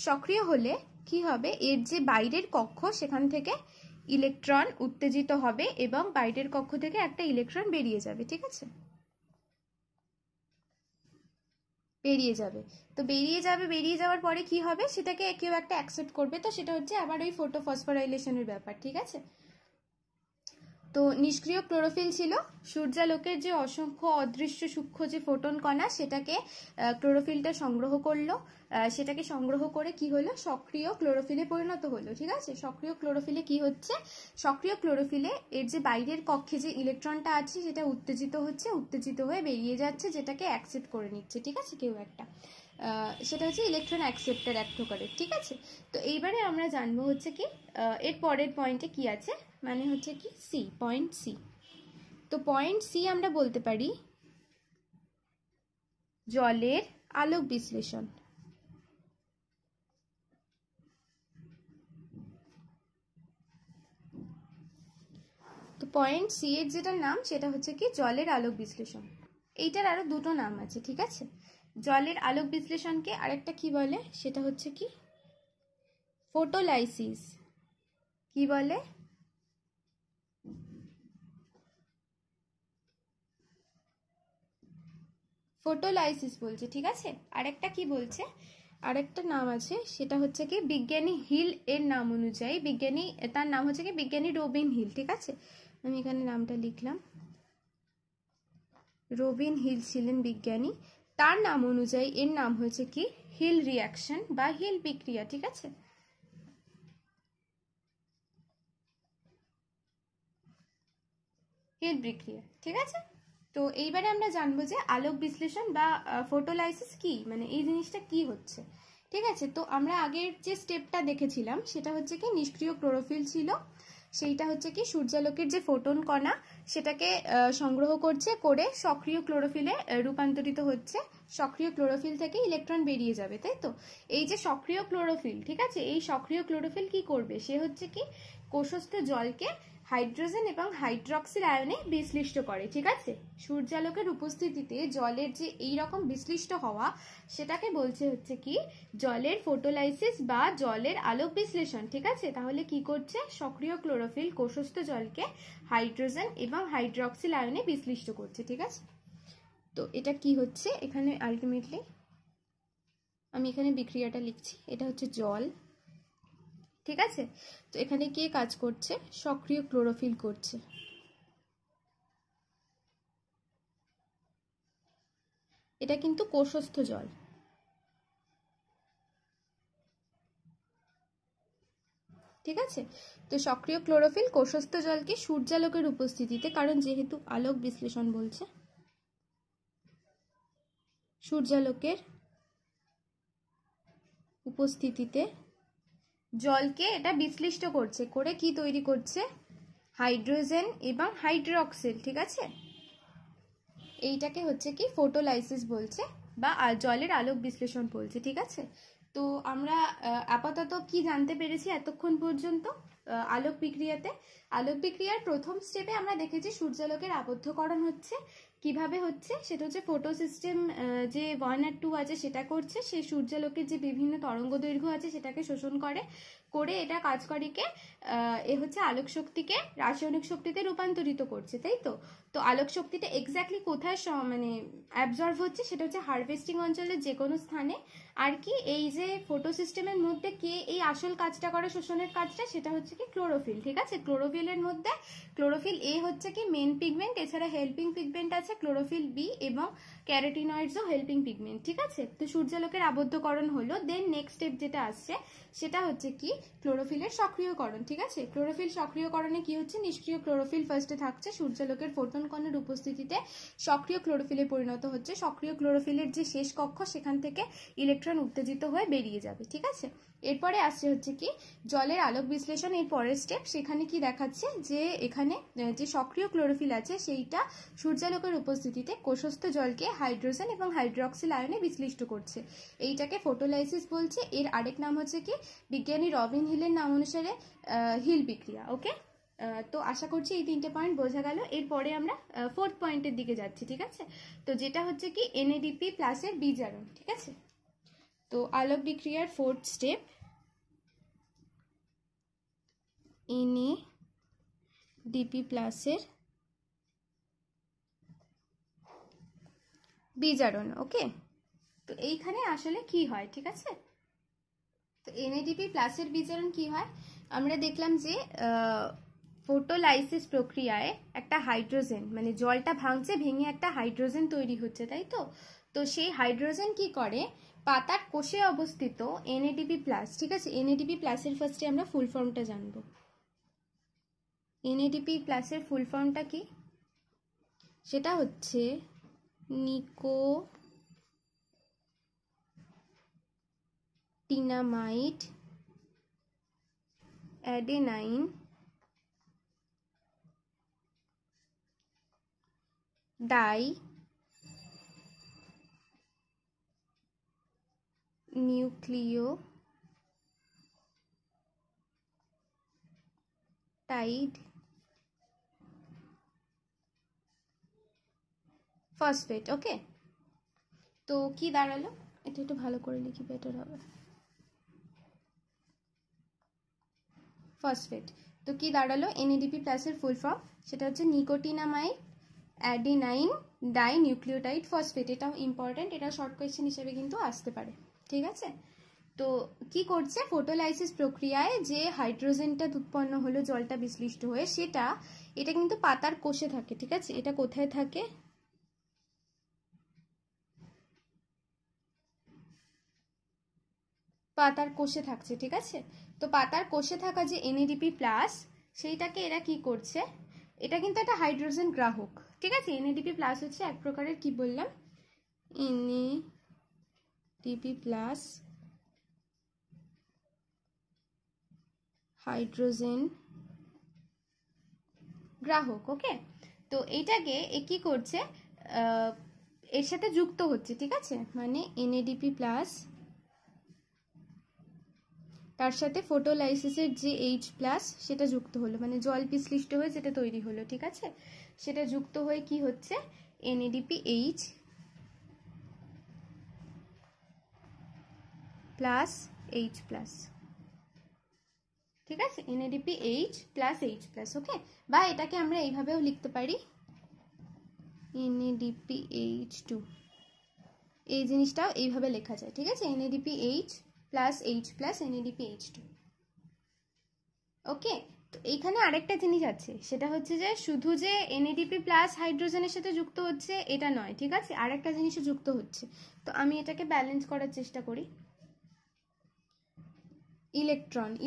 সক্রিয় হলে কি হবে, এর যে বাইরের কক্ষ সেখান থেকে ইলেকট্রন উত্তেজিত হবে এবং বাইরের কক্ষ থেকে একটা ইলেকট্রন বেরিয়ে যাবে, ঠিক আছে, বেরিয়ে যাবে। তো বেরিয়ে যাওয়ার পরে কি হবে, সেটাকে কেউ একটা অ্যাকসেপ্ট করবে, তো সেটা হচ্ছে আবার ওই ফটোফসফোরাইলেশনের ব্যাপার, ঠিক আছে। তো নিষ্ক্রিয় ক্লোরোফিল ছিল সূর্যালোকের যে অসংখ্য অদৃশ্য সূক্ষ্ম যে ফোটন কণা, সেটাকে ক্লোরোফিলটা সংগ্রহ করলো, সেটাকে সংগ্রহ করে কি হলো, সক্রিয় ক্লোরোফিলে পরিণত হলো, ঠিক আছে। সক্রিয় ক্লোরোফিলে কি হচ্ছে, সক্রিয় ক্লোরোফিলে এর যে বাইরের কক্ষে যে ইলেকট্রনটা আছে সেটা উত্তেজিত হয়ে বেরিয়ে যাচ্ছে, যেটাকে অ্যাকসেপ্ট করে নিচ্ছে, ঠিক আছে, কেউ একটা। সেটা হচ্ছে ইলেকট্রন অ্যাকসেপ্টার এক প্রকারের, ঠিক আছে। তো এইবারে আমরা জানবো হচ্ছে কি এর পরের পয়েন্টে কি আছে, মানে হচ্ছে কি সি, পয়েন্ট সি। তো পয়েন্ট সি আমরা বলতে পারি জলের আলোক বিশ্লেষণ। তো পয়েন্ট সি এর যেটা নাম সেটা হচ্ছে কি জলের আলোক বিশ্লেষণ। এইটার আরো দুটো নাম আছে, ঠিক আছে। জলের আলোক বিশ্লেষণকে আরেকটা কি বলে, সেটা হচ্ছে কি ফটোলাইসিস। কি বলে, ফটোলাইসিস বলছে, ঠিক আছে। আরেকটা কি বলছে, আরেকটা নাম আছে, সেটা হচ্ছে কি বিজ্ঞানী হিল এর নাম অনুযায়ী, তার নাম হচ্ছে কি বিজ্ঞানী রবিন হিল, ঠিক আছে। আমি এখানে নামটা লিখলাম, রবিন হিল ছিলেন বিজ্ঞানী, তার নাম অনুযায়ী এর নাম হয়েছে কি হিল রিয়াকশন বা হিল বিক্রিয়া, ঠিক আছে। হিল বিক্রিয়া, ঠিক আছে। তো এইবারে আমরা জানবো যে আলোক বিশ্লেষণ বা ফটোলাইসিস কি, মানে এই জিনিসটা কি হচ্ছে, ঠিক আছে। তো আমরা আগের যে স্টেপটা দেখেছিলাম সেটা হচ্ছে কি নিষ্ক্রিয় ক্লোরোফিল ছিল, সেইটা হচ্ছে কি সূর্যালোকের যে ফোটন কণা সেটাকে সংগ্রহ করছে, করে সক্রিয় ক্লোরোফিলে রূপান্তরিত হচ্ছে, সক্রিয় ক্লোরোফিল থেকে ইলেকট্রন বেরিয়ে যাবে, তাই তো। এই যে সক্রিয় ক্লোরোফিল, ঠিক আছে, এই সক্রিয় ক্লোরোফিল কি করবে, সে হচ্ছে কি কোষস্থ জলকে হাইড্রোজেন এবং হাইড্রক্সিল আয়নে বিশ্লিষ্ট করে, ঠিক আছে। সূর্যালোকের উপস্থিতিতে জলের যে এই রকম বিশ্লিষ্ট হওয়া সেটাকে বলছে হচ্ছে কি জলের ফটোলাইসিস বা জলের আলোক বিশ্লেষণ, ঠিক আছে। তাহলে কি করছে, সক্রিয় ক্লোরোফিল কোষস্থ জলকে হাইড্রোজেন এবং হাইড্রক্সিল আয়নে বিশ্লিষ্ট করছে, ঠিক আছে। তো এটা কি হচ্ছে এখানে আলটিমেটলি, আমি এখানে বিক্রিয়াটা লিখছি, এটা হচ্ছে জল, ঠিক আছে। তো এখানে কে কাজ করছে, সক্রিয় ক্লোরোফিল করছে, এটা কিন্তু কোষস্থ জল, ঠিক আছে। তো সক্রিয় ক্লোরোফিল কোষস্থ জলকে সূর্যালোকের উপস্থিতিতে, কারণ যেহেতু আলোক বিশ্লেষণ বলছে, সূর্যালোকের উপস্থিতিতে জলকে এটা বিশ্লিষ্ট করছে, করে কি তৈরি করছে, হাইড্রোজেন এবং হাইড্রক্সিল, ঠিক আছে। এইটাকে হচ্ছে কি ফটোলাইসিস বলছে বা জলের আলোক বিশ্লেষণ বলছে, ঠিক আছে। তো আমরা আপাতত কি জানতে পেরেছি এতক্ষণ পর্যন্ত আলোক বিক্রিয়াতে, আলোক বিক্রিয়ার প্রথম স্টেপে আমরা দেখেছি সূর্যালোকের আবদ্ধকরণ হচ্ছে, কিভাবে হচ্ছে সেটা হচ্ছে ফটো সিস্টেম যে 1 আর 2 আছে সেটা করছে, সেই সূর্যালোকের যে বিভিন্ন তরঙ্গ দৈর্ঘ্য আছে সেটাকে শোষণ করে, করে এটা কাজ করে কে এ হচ্ছে আলোক শক্তিকে রাসায়নিক শক্তিতে রূপান্তরিত করছে, তাই তো। তো আলোক শক্তিটা এক্স্যাক্টলি কোথায় মানে অ্যাবজর্ভ হচ্ছে, সেটা হচ্ছে হারভেস্টিং অঞ্চলের যে কোনো স্থানে। আর কি এই যে ফটো সিস্টেমের মধ্যে কে এই আসল কাজটা করে, শোষণের কাজটা, সেটা হচ্ছে কি ক্লোরোফিল, ঠিক আছে। ক্লোরোফিলের মধ্যে ক্লোরোফিল এ হচ্ছে কি মেন পিগমেন্ট, এছাড়া হেল্পিং পিগমেন্ট আছে ক্লোরোফিল বি এবং ক্যারোটিনয়েডসও হেল্পিং পিগমেন্ট, ঠিক আছে। তো সূর্যালোকের আবদ্ধকরণ হলো, দেন নেক্সট স্টেপ যেটা আসছে সেটা হচ্ছে কি ক্লোরোফিলের সক্রিয়করণ, ঠিক আছে। ক্লোরোফিল সক্রিয়করণে কি হচ্ছে, নিষ্ক্রিয় ক্লোরোফিল ফার্স্টে থাকছে, সূর্যালোকের ফোটন কণার উপস্থিতিতে সক্রিয় ক্লোরোফিলে পরিণত হচ্ছে, সক্রিয় ক্লোরোফিলের যে শেষ কক্ষ সেখান থেকে ইলেকট্রন উত্তেজিত হয়ে বেরিয়ে যাবে, ঠিক আছে। এরপরে আসছে হচ্ছে কি জলের আলোক বিশ্লেষণ, এর পরের স্টেপ, সেখানে কি দেখাচ্ছে যে এখানে যে সক্রিয় ক্লোরোফিল আছে সেইটা সূর্যালোকের উপস্থিতিতে কোষস্থ জলকে হাইড্রোজেন এবং হাইড্রক্সিল আয়নে বিশ্লিষ্ট করছে, এইটাকে ফটোলাইসিস বলছে। এর আরেক নাম হচ্ছে কি বিজ্ঞানী রবিন হিলের নাম অনুসারে হিল বিক্রিয়া, ওকে। তো আশা করছি এই 3টে পয়েন্ট বোঝা গেল। এরপরে আমরা 4th পয়েন্টের দিকে যাচ্ছি, ঠিক আছে। তো যেটা হচ্ছে কি NADP প্লাসের বিজারণ, ঠিক আছে। তো আলোক বিক্রিয়ার 4th স্টেপ NADP প্লাসের বিজারণ, ওকে। তো এইখানে আসলে কি হয়, ঠিক আছে। তো NADP প্লাসের বিজারণ কি হয়, আমরা দেখলাম যে ফটোলাইসিস প্রক্রিয়ায় একটা হাইড্রোজেন, মানে জলটা ভাঙছে, ভেঙে একটা হাইড্রোজেন তৈরি হচ্ছে, তাই তো। তো সেই হাইড্রোজেন কি করে, পাতার কোষে অবস্থিত NADP প্লাস, ঠিক আছে। NADP প্লাসের ফার্স্টে আমরা ফুল ফর্মটা জানবো। NADP প্লাসের ফুল ফর্মটা কি, সেটা হচ্ছে nicotinamide adenine die nucleotide phosphate, ওকে। তো কি দাঁড়ালো, এটা একটু ভালো করে লিখি বেটার হবে, ফসফেট। তো কি দাঁড়ালো, NADP প্লাসের ফুল ফর্ম সেটা হচ্ছে nicotinamide adenine die nucleotide phosphate. এটাও ইম্পর্টেন্ট, এটা শর্ট কোয়েশ্চেন হিসেবে কিন্তু আসতে পারে, ঠিক আছে। তো কি করছে, ফটোলাইসিস প্রক্রিয়ায় যে হাইড্রোজেনটা উৎপন্ন হলো জলটা বিশ্লিষ্ট হয়ে, এটা কিন্তু পাতার কোষে থাকে, ঠিক আছে। এটা কোথায় থাকে, পাতার কোষে থাকছে, ঠিক আছে। তো পাতার কোষে থাকা যে এনএডিপি প্লাস সেইটাকে এরা কি করছে, এটা কিন্তু একটা হাইড্রোজেন গ্রাহক, ঠিক আছে। এনএডিপি প্লাস হচ্ছে এক প্রকারের কি বললাম, এনএডিপি প্লাস হাইড্রোজেন গ্রাহক, ওকে। তো এইটাকে কি করছে, এর সাথে যুক্ত হচ্ছে, ঠিক আছে। মানে এনএডিপি প্লাস তার সাথে ফটোলাইসিসের যে H প্লাস সেটা যুক্ত হলো, মানে জল বিশ্লিষ্ট হয়ে যেটা তৈরি হলো, ঠিক আছে। সেটা যুক্ত হয়ে কি হচ্ছে, NADPH প্লাস H প্লাস, ঠিক আছে। NADPH প্লাস H প্লাস, ওকে। বা এটাকে আমরা এইভাবেও লিখতে পারি NADPH2, এই জিনিসটাও এইভাবে লেখা যায়, ঠিক আছে। NADPH plus H plus NADPH2, ওকে। তো এইখানে আরেকটা জিনিস আছে, সেটা হচ্ছে যে শুধু যে এনএডিপি প্লাস হাইড্রোজেনের সাথে যুক্ত হচ্ছে এটা নয়, ঠিক আছে, আরেকটা জিনিসও যুক্ত হচ্ছে। তো আমি এটাকে ব্যালেন্স করার চেষ্টা করি।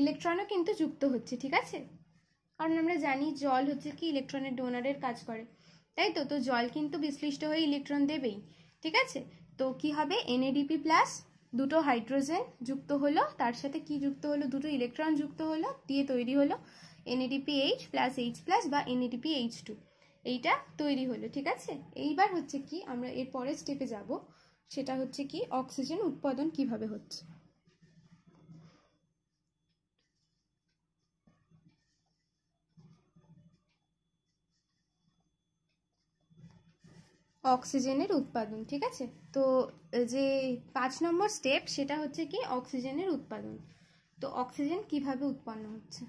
ইলেকট্রনও কিন্তু যুক্ত হচ্ছে, ঠিক আছে, কারণ আমরা জানি জল হচ্ছে কি ইলেকট্রনের ডোনারের কাজ করে, তাই তো। তো জল কিন্তু বিশ্লিষ্ট হয়ে ইলেকট্রন দেবেই, ঠিক আছে। তো কি হবে, এনএডিপি প্লাস দুটো হাইড্রোজেন যুক্ত হলো, তার সাথে কি যুক্ত হলো, দুটো ইলেকট্রন যুক্ত হলো, দিয়ে তৈরি হলো NADPH প্লাস H প্লাস বা NADPH2, এইটা তৈরি হলো, ঠিক আছে। এইবার হচ্ছে কি আমরা এর পরের স্টেপে যাব, সেটা হচ্ছে কি অক্সিজেন উৎপাদন কিভাবে হচ্ছে। অক্সিজেনের উৎপাদন, ঠিক আছে। তো যে 5 নম্বর স্টেপ সেটা হচ্ছে কি অক্সিজেনের উৎপাদন। তো অক্সিজেন কিভাবে উৎপন্ন হচ্ছে,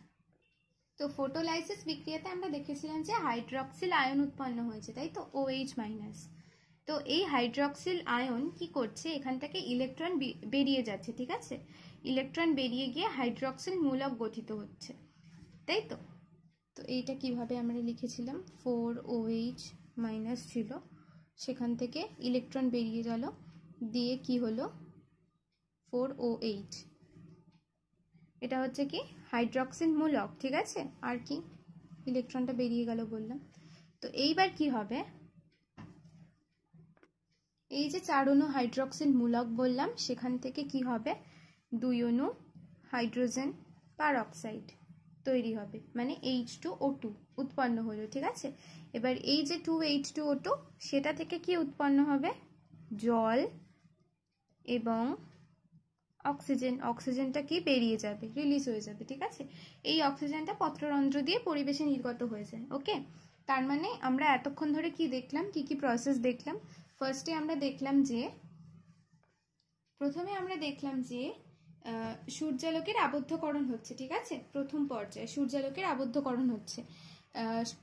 তো ফটোলাইসিস বিক্রিয়াতে আমরা দেখেছিলাম যে হাইড্রক্সিল আয়ন উৎপন্ন হয়েছে, তাই তো, OH মাইনাস। তো এই হাইড্রক্সিল আয়ন কি করছে, এখান থেকে ইলেকট্রন বেরিয়ে যাচ্ছে, ঠিক আছে। ইলেকট্রন বেরিয়ে গিয়ে হাইড্রক্সিল মূলক গঠিত হচ্ছে, তাই তো। তো এইটা কিভাবে আমরা লিখেছিলাম, 4OH মাইনাস ছিল, সেখান থেকে ইলেকট্রন বেরিয়ে গেল, দিয়ে কি হলো 4OH, এটা হচ্ছে কি হাইড্রক্সিল মূলক, ঠিক আছে। আর কি ইলেকট্রনটা বেরিয়ে গেল বললাম। তো এইবার কি হবে, এই যে 4 অণু হাইড্রক্সিল মূলক বললাম, সেখান থেকে কি হবে 2 অণু হাইড্রোজেন পারঅক্সাইড তৈরি হবে, মানে H2O2 উৎপন্ন হলো, ঠিক আছে। এবার এই যে 2H2O2 সেটা থেকে কি উৎপন্ন হবে, জল এবং অক্সিজেন। অক্সিজেনটা কি বেরিয়ে যাবে, রিলিজ হয়ে যাবে, ঠিক আছে। এই অক্সিজেনটা পত্ররন্ধ্র দিয়ে পরিবেশে নির্গত হয়ে যায়, ওকে। তার মানে আমরা এতক্ষণ ধরে কি দেখলাম, কি কি প্রসেস দেখলাম। ফার্স্টে আমরা দেখলাম যে সূর্যালোকের আবদ্ধকরণ হচ্ছে, ঠিক আছে। প্রথম পর্যায়ে সূর্যালোকের আবদ্ধকরণ হচ্ছে।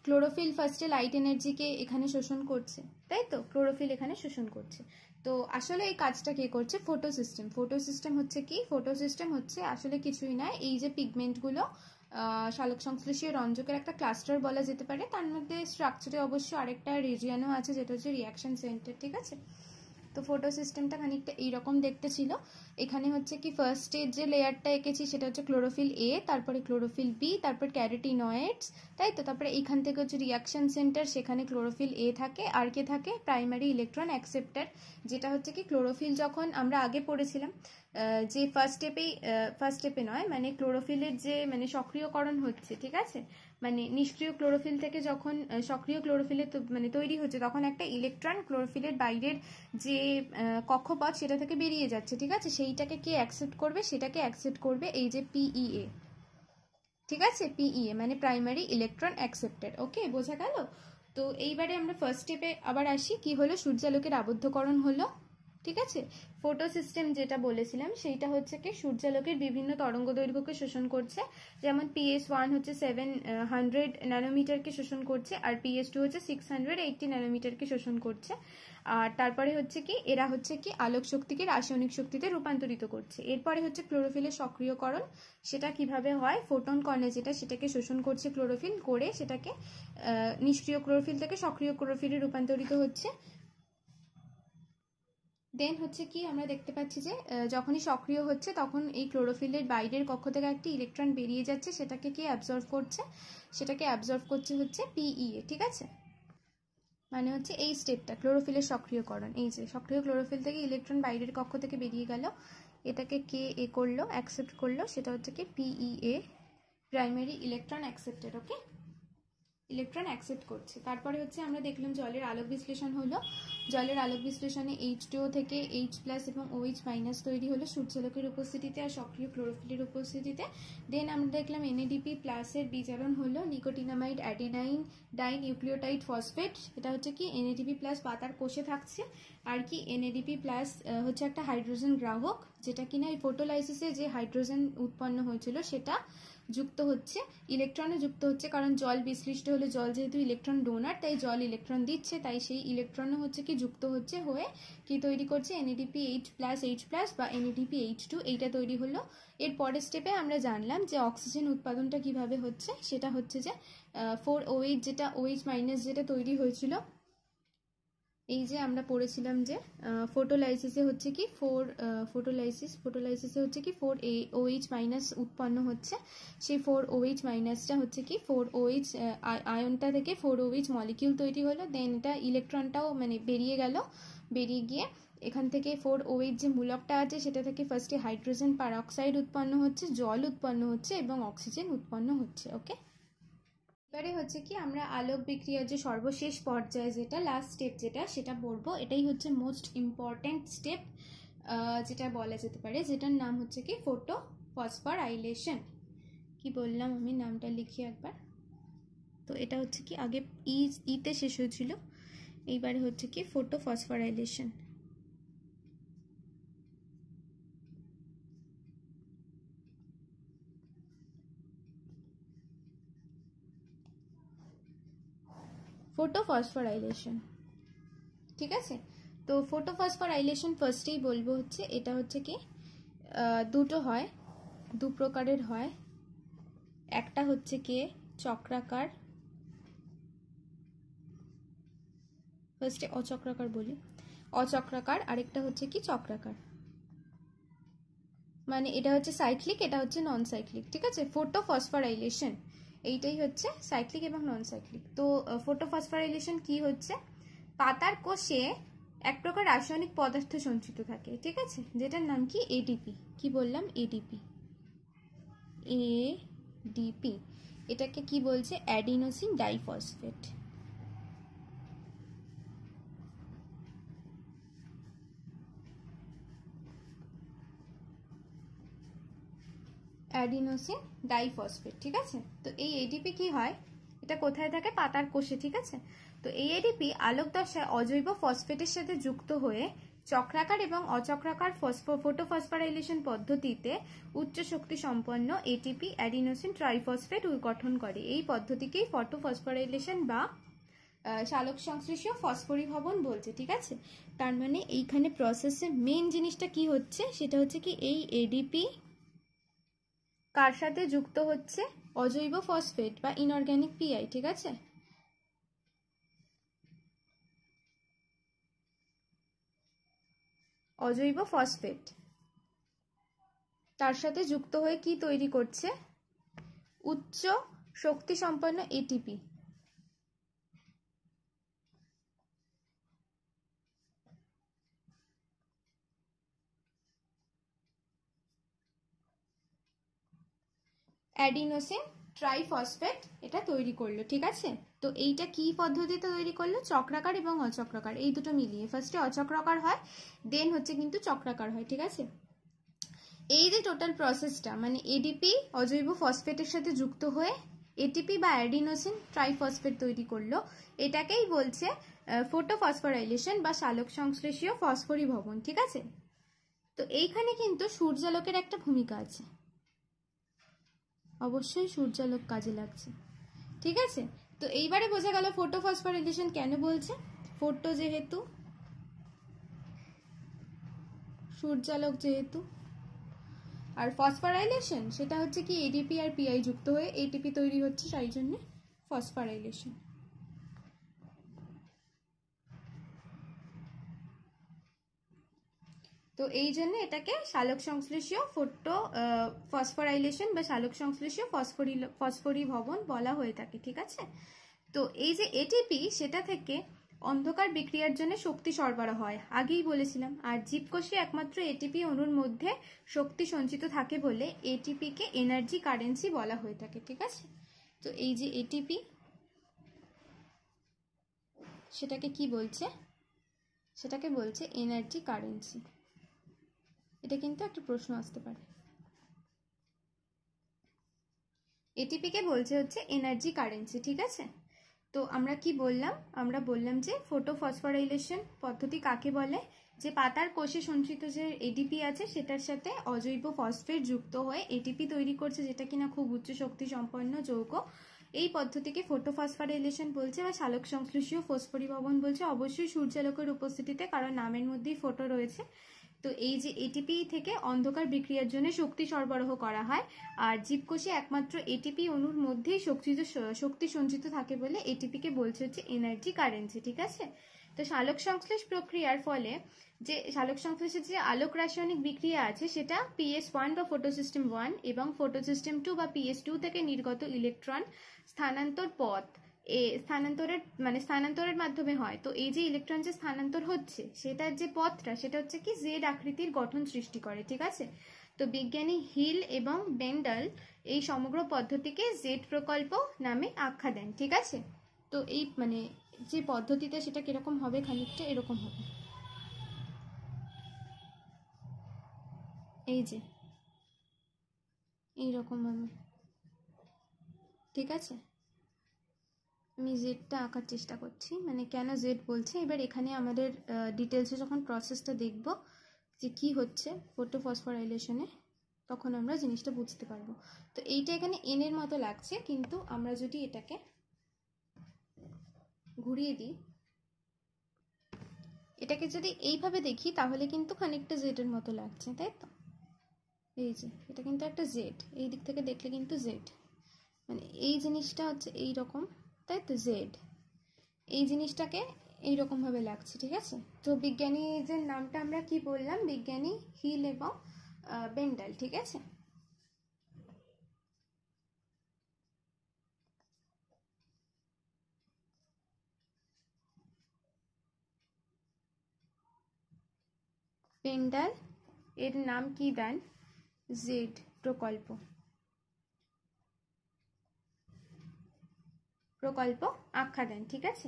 ক্লোরোফিল ফার্স্টে লাইট এনার্জিকে এখানে শোষণ করছে, তাই তো, ক্লোরোফিল এখানে শোষণ করছে। তো আসলে এই কাজটা কে করছে, ফটোসিস্টেম হচ্ছে কি, ফটোসিস্টেম হচ্ছে আসলে কিছুই না, এই যে পিগমেন্টগুলো সালোক সংশ্লেষীয় রঞ্জকের একটা ক্লাস্টার বলা যেতে পারে, তার মধ্যে স্ট্রাকচারে অবশ্য আরেকটা রিজিয়নও আছে যেটা হচ্ছে রিয়াকশন সেন্টার, ঠিক আছে। তো ফটো সিস্টেমটা খানিকটা এইরকম দেখতে ছিল। এখানে হচ্ছে কি ফার্স্টে যে লেয়ারটা এঁকেছি সেটা হচ্ছে ক্লোরোফিল A, তারপরে ক্লোরোফিল B, তারপর ক্যারোটিনয়েডস, তাই তো। তারপরে এইখান থেকে হচ্ছে রিয়াকশন সেন্টার, সেখানে ক্লোরোফিল A থাকে, আর কে থাকে প্রাইমারি ইলেকট্রন অ্যাকসেপ্টার, যেটা হচ্ছে কি ক্লোরোফিল যখন আমরা আগে পড়েছিলাম যে ফার্স্ট স্টেপে নয়, মানে ক্লোরোফিলের যে মানে সক্রিয়করণ হচ্ছে, ঠিক আছে, মানে নিষ্ক্রিয় ক্লোরোফিল থেকে যখন সক্রিয় ক্লোরোফিলের মানে তৈরি হচ্ছে, তখন একটা ইলেকট্রন ক্লোরোফিলের বাইরের যে কক্ষপথ সেটা থেকে বেরিয়ে যাচ্ছে, ঠিক আছে। সেইটাকে কে অ্যাকসেপ্ট করবে, সেটাকে অ্যাকসেপ্ট করবে এই যে PEA, ঠিক আছে। PEA মানে প্রাইমারি ইলেকট্রন অ্যাকসেপ্টার, ওকে, বোঝা গেল। তো এইবারে আমরা ফার্স্ট স্টেপে আবার আসি, কি হলো, সূর্যালোকের আবদ্ধকরণ হলো, ঠিক আছে। ফটো সিস্টেম যেটা বলেছিলাম সেইটা হচ্ছে কি সূর্যালোকের বিভিন্ন তরঙ্গ দৈর্ঘ্যকে শোষণ করছে, যেমন PS1 হচ্ছে 700 ন্যানোমিটারকে শোষণ করছে, আর PS2 হচ্ছে 680 ন্যানোমিটারকে শোষণ করছে। আর তারপরে হচ্ছে কি এরা হচ্ছে কি আলোক শক্তিকে রাসায়নিক শক্তিতে রূপান্তরিত করছে। এরপরে হচ্ছে ক্লোরোফিলের সক্রিয়করণ, সেটা কিভাবে হয়, ফোটন কণে যেটা সেটাকে শোষণ করছে ক্লোরোফিল, করে সেটাকে নিষ্ক্রিয় ক্লোরোফিল থেকে সক্রিয় ক্লোরোফিলে রূপান্তরিত হচ্ছে। দেন হচ্ছে কি আমরা দেখতে পাচ্ছি যে যখনই সক্রিয় হচ্ছে তখন এই ক্লোরোফিলের বাইরের কক্ষ থেকে একটি ইলেকট্রন বেরিয়ে যাচ্ছে, সেটাকে কি অ্যাবজর্ব করছে, সেটাকে অ্যাবজর্ব করছে হচ্ছে পিইএ, ঠিক আছে। মানে হচ্ছে এই স্টেপটা ক্লোরোফিলের সক্রিয়করণ, এই যে সক্রিয় ক্লোরোফিল থেকে ইলেকট্রন বাইরের কক্ষ থেকে বেরিয়ে গেল, এটাকে কে এ করলো, অ্যাকসেপ্ট করলো, সেটা হচ্ছে কি পিইএ, প্রাইমারি ইলেকট্রন অ্যাকসেপ্টেড। ওকে, ইলেকট্রন অ্যাকসেপ্ট করছে। তারপরে হচ্ছে আমরা দেখলাম জলের আলোক বিশ্লেষণ হলো, জলের আলোক বিশ্লেষণে H2O থেকে H+ এবং OH- তৈরি হলো সূর্যালোকের উপস্থিতিতে আর সক্রিয় ক্লোরোফিলের উপস্থিতিতে। দেন আমরা দেখলাম NADP+ এর বিজারণ হলো নিকোটিনামাইড অ্যাডেনাইন ডাইনিউক্লিওটাইড ফসফেট, এটা হচ্ছে কি NADP+ পাতার কোষে থাকছে, আর কি NADP+ হচ্ছে একটা হাইড্রোজেন গ্রাহক, যেটা কিনা এই ফটোলাইসিসে যে হাইড্রোজেন উৎপন্ন হয়েছিল সেটা যুক্ত হচ্ছে, ইলেকট্রনে যুক্ত হচ্ছে, কারণ জল বিশ্লিষ্ট হলে জল যেহেতু ইলেকট্রন ডোনার, তাই জল ইলেকট্রন দিচ্ছে, তাই সেই ইলেকট্রনও হচ্ছে কি যুক্ত হচ্ছে হয়ে কি তৈরি করছে NADPH+ বা NADPH2, এইটা তৈরি হলো। এর পরের স্টেপে আমরা জানলাম যে অক্সিজেন উৎপাদনটা কিভাবে হচ্ছে, সেটা হচ্ছে যে 4OH যেটা OH- যেটা তৈরি হয়েছিল, এই যে আমরা পড়েছিলাম যে ফটোলাইসিসে হচ্ছে কি ফটোলাইসিসে হচ্ছে কি 4OH- উৎপন্ন হচ্ছে, সেই 4OH- হচ্ছে কি 4OH আয়নটা থেকে 4OH মলিকিউল তৈরি হলো, দেন এটা ইলেকট্রনটাও মানে বেরিয়ে গেল, বেরিয়ে গিয়ে এখান থেকে 4OH যে মূলকটা আছে সেটা থেকে ফার্স্টে হাইড্রোজেন পারঅক্সাইড উৎপন্ন হচ্ছে, জল উৎপন্ন হচ্ছে এবং অক্সিজেন উৎপন্ন হচ্ছে। ওকে, এবারে হচ্ছে কি আমরা আলোক বিক্রিয়ার যে সর্বশেষ পর্যায়ে যেটা লাস্ট স্টেপ যেটা সেটা পড়বো, এটাই হচ্ছে মোস্ট ইম্পর্ট্যান্ট স্টেপ যেটা বলা যেতে পারে, যেটার নাম হচ্ছে কি ফোটো ফসফোরাইলেশন। কি বললাম আমি, নামটা লিখি একবার। তো এটা হচ্ছে কি আগে ইতে শেষ হয়েছিল, এইবারে হচ্ছে কি ফোটো ফসফোরাইলেশন। ফোটোফসফোরাইলেশন, ঠিক আছে। তো ফোটোফসফোরাইলেশন ফার্স্টেই বলবো হচ্ছে এটা হচ্ছে কি দুটো হয়, দু প্রকারের হয়, একটা হচ্ছে কি চক্রাকার, ফার্স্টে অচক্রাকার বলি, অচক্রাকার, আরেকটা হচ্ছে কি চক্রাকার। মানে এটা হচ্ছে সাইক্লিক, এটা হচ্ছে নন সাইক্লিক, ঠিক আছে। ফোটোফসফোরাইলেশন এইটাই হচ্ছে সাইক্লিক এবং নন সাইক্লিক। তো ফোটোফসফোরাইলেশন কি হচ্ছে, পাতার কোষে এক প্রকার রাসায়নিক পদার্থ সঞ্চিত থাকে, ঠিক আছে, যেটার নাম কি এডিপি। কি বললাম, এডিপি, এডিপি, এটাকে কি বলছে, অ্যাডিনোসিন ডাইফসফেট। অ্যাডিনোসিন ডাইফসফেট, ঠিক আছে। তো এই এডিপি কি হয়, এটা কোথায় থাকে, পাতার কোষে, ঠিক আছে। তো এই এডিপি আলোক দশায় অজৈব ফসফেটের সাথে যুক্ত হয়ে চক্রাকার এবং অচক্রাকার ফোটোফসফোরাইলেশন পদ্ধতিতে উচ্চ শক্তি সম্পন্ন এটিপি অ্যাডিনোসিন ট্রাইফসফেট গঠন করে। এই পদ্ধতিকেই ফটোফসফোরাইলেশন বা সালোক সংশ্লেষীয় ফসফরিভবন বলছে, ঠিক আছে। তার মানে এইখানে প্রসেসের মেইন জিনিসটা কি হচ্ছে, সেটা হচ্ছে কি এই এডিপি কার সাথে যুক্ত হচ্ছে, অজৈব ফসফেট বা ইনঅর্গানিক পিআই, ঠিক আছে। অজৈব ফসফেট তার সাথে যুক্ত হয়ে কি তৈরি করছে, উচ্চ শক্তি সম্পন্ন এটিপি। অ্যাডিনোসিন ট্রাইফসফেট এটা তৈরি করলো, ঠিক আছে। তো এইটা কি পদ্ধতিতে তৈরি করলো, চক্রাকার এবং অচক্রাকার এই দুটো মিলিয়ে, ফার্স্টে অচক্রাকার হয়, দেন হচ্ছে কিন্তু চক্রাকার হয়, ঠিক আছে। এই যে টোটাল প্রসেসটা, মানে এডিপি অজৈব ফসফেটের সাথে যুক্ত হয়ে এটিপি বা অ্যাডিনোসিন ট্রাইফসফেট তৈরি করলো, এটাকেই বলছে ফোটোফসফোরাইলেশন বা সালোক সংশ্লেষীয় ফসফরিভবন, ঠিক আছে। তো এইখানে কিন্তু সূর্যালোকের একটা ভূমিকা আছে, অবশ্যই সূর্যালোক কাজে লাগছে, ঠিক আছে। তো এইবারে বোঝা গেল ফোটোফসফোরাইলেশন কেন বলছে, ফোটো যেহেতু, সূর্যালোক যেহেতু, আর ফসফোরাইলেশন সেটা হচ্ছে কি এডিপি আর পিআই যুক্ত হয়ে এটিপি তৈরি হচ্ছে, সেই জন্য ফসফোরাইলেশন। তো এই জন্য এটাকে সালোক সংশ্লেষীয় ফোটো ফসফোরাইলেশন বা সালোক সংশ্লেষীয় ফসফরিভবন বলা হয়ে থাকে, ঠিক আছে। তো এই যে এটিপি সেটা থেকে অন্ধকার বিক্রিয়ার জন্য শক্তি সরবরাহ হয়, আগেই বলেছিলাম। আর জীবকোষে একমাত্র এটিপি অণুর মধ্যে শক্তি সঞ্চিত থাকে বলে এটিপিকে এনার্জি কারেন্সি বলা হয়ে থাকে, ঠিক আছে। তো এই যে এটিপি সেটাকে কি বলছে, সেটাকে বলছে এনার্জি কারেন্সি। এটা কিন্তু একটা প্রশ্ন আসতে পারে। এটিপিকে বলছে হচ্ছে এনার্জি কারেন্সি, ঠিক আছে। তো আমরা কি বললাম, আমরা বললাম যে ফটোফসফোরাইলেশন পদ্ধতি কাকে বলে, যে পাতার কোষে সঞ্চিত যে এডিপি আছে সেটার সাথে অজৈব ফসফেট যুক্ত হয়ে এটিপি তৈরি করছে, যেটা কিনা খুব উচ্চ শক্তি সম্পন্ন যৌগ। এই পদ্ধতিকে ফটোফসফোরাইলেশন বলছে বা সালোক সংশ্লেষীয় ফসফরিভবন বলছে, অবশ্যই সূর্যালোকের উপস্থিতিতে, কারণ নামের মধ্যেই ফটো রয়েছে। তো এই যে এটিপি থেকে অন্ধকার বিক্রিয়ার জন্য শক্তি সরবরাহ করা হয়, আর জীবকোষে একমাত্র এটিপি অণুর মধ্যেই শক্তি সঞ্চিত থাকে বলে এটিপিকে বলছে হচ্ছে এনার্জি কারেন্সি, ঠিক আছে। তো সালোক সংশ্লেষ প্রক্রিয়ার ফলে যে সালোক সংশ্লেষের যে আলোক রাসায়নিক বিক্রিয়া আছে সেটা PS1 বা ফটোসিস্টেম 1 এবং ফটোসিস্টেম 2 বা PS2 থেকে নির্গত ইলেকট্রন স্থানান্তর পথ স্থানান্তরের মাধ্যমে হয়। তো এই যে ইলেকট্রন যে স্থানান্তর হচ্ছে সেটার যে পথটা সেটা হচ্ছে কি জেড আকৃতির গঠন সৃষ্টি করে, ঠিক আছে। তো বিজ্ঞানী হিল এবং বেন্ডাল এই সমগ্র পদ্ধতিকে জেড প্রকল্প নামে আখ্যা দেন, ঠিক আছে। তো এই যে পদ্ধতিতে সেটা কিরকম হবে, খানিকটা এরকম হবে, এই যে এইরকম ভাবে, ঠিক আছে। আমি জেডটা আঁকার চেষ্টা করছি, কেন জেড বলছে। এবার এখানে আমাদের ডিটেলসে যখন প্রসেসটা দেখব যে কি হচ্ছে ফটোফসফোরাইলেশনে, তখন আমরা জিনিসটা বুঝতে পারবো। তো এইটা এখানে এন এর মতো লাগছে, কিন্তু আমরা যদি এটাকে ঘুরিয়ে দিই, এটাকে যদি এইভাবে দেখি তাহলে কিন্তু খানিকটা জেড এর মতো লাগছে, তাই তো। এই যে এটা কিন্তু একটা জেড, এই দিক থেকে দেখলে কিন্তু জেড, এই জিনিসটা হচ্ছে এই রকম, তাই তো, জেড। এই জিনিসটাকে এইরকম ভাবে লাগছে, ঠিক আছে। তো বিজ্ঞানীদের নামটা আমরা কি বললাম, বিজ্ঞানী হিল এবং বেন্ডাল, ঠিক আছে। বেন্ডাল এর নাম কি দেন, জেড প্রকল্প আখ্যা দেন, ঠিক আছে।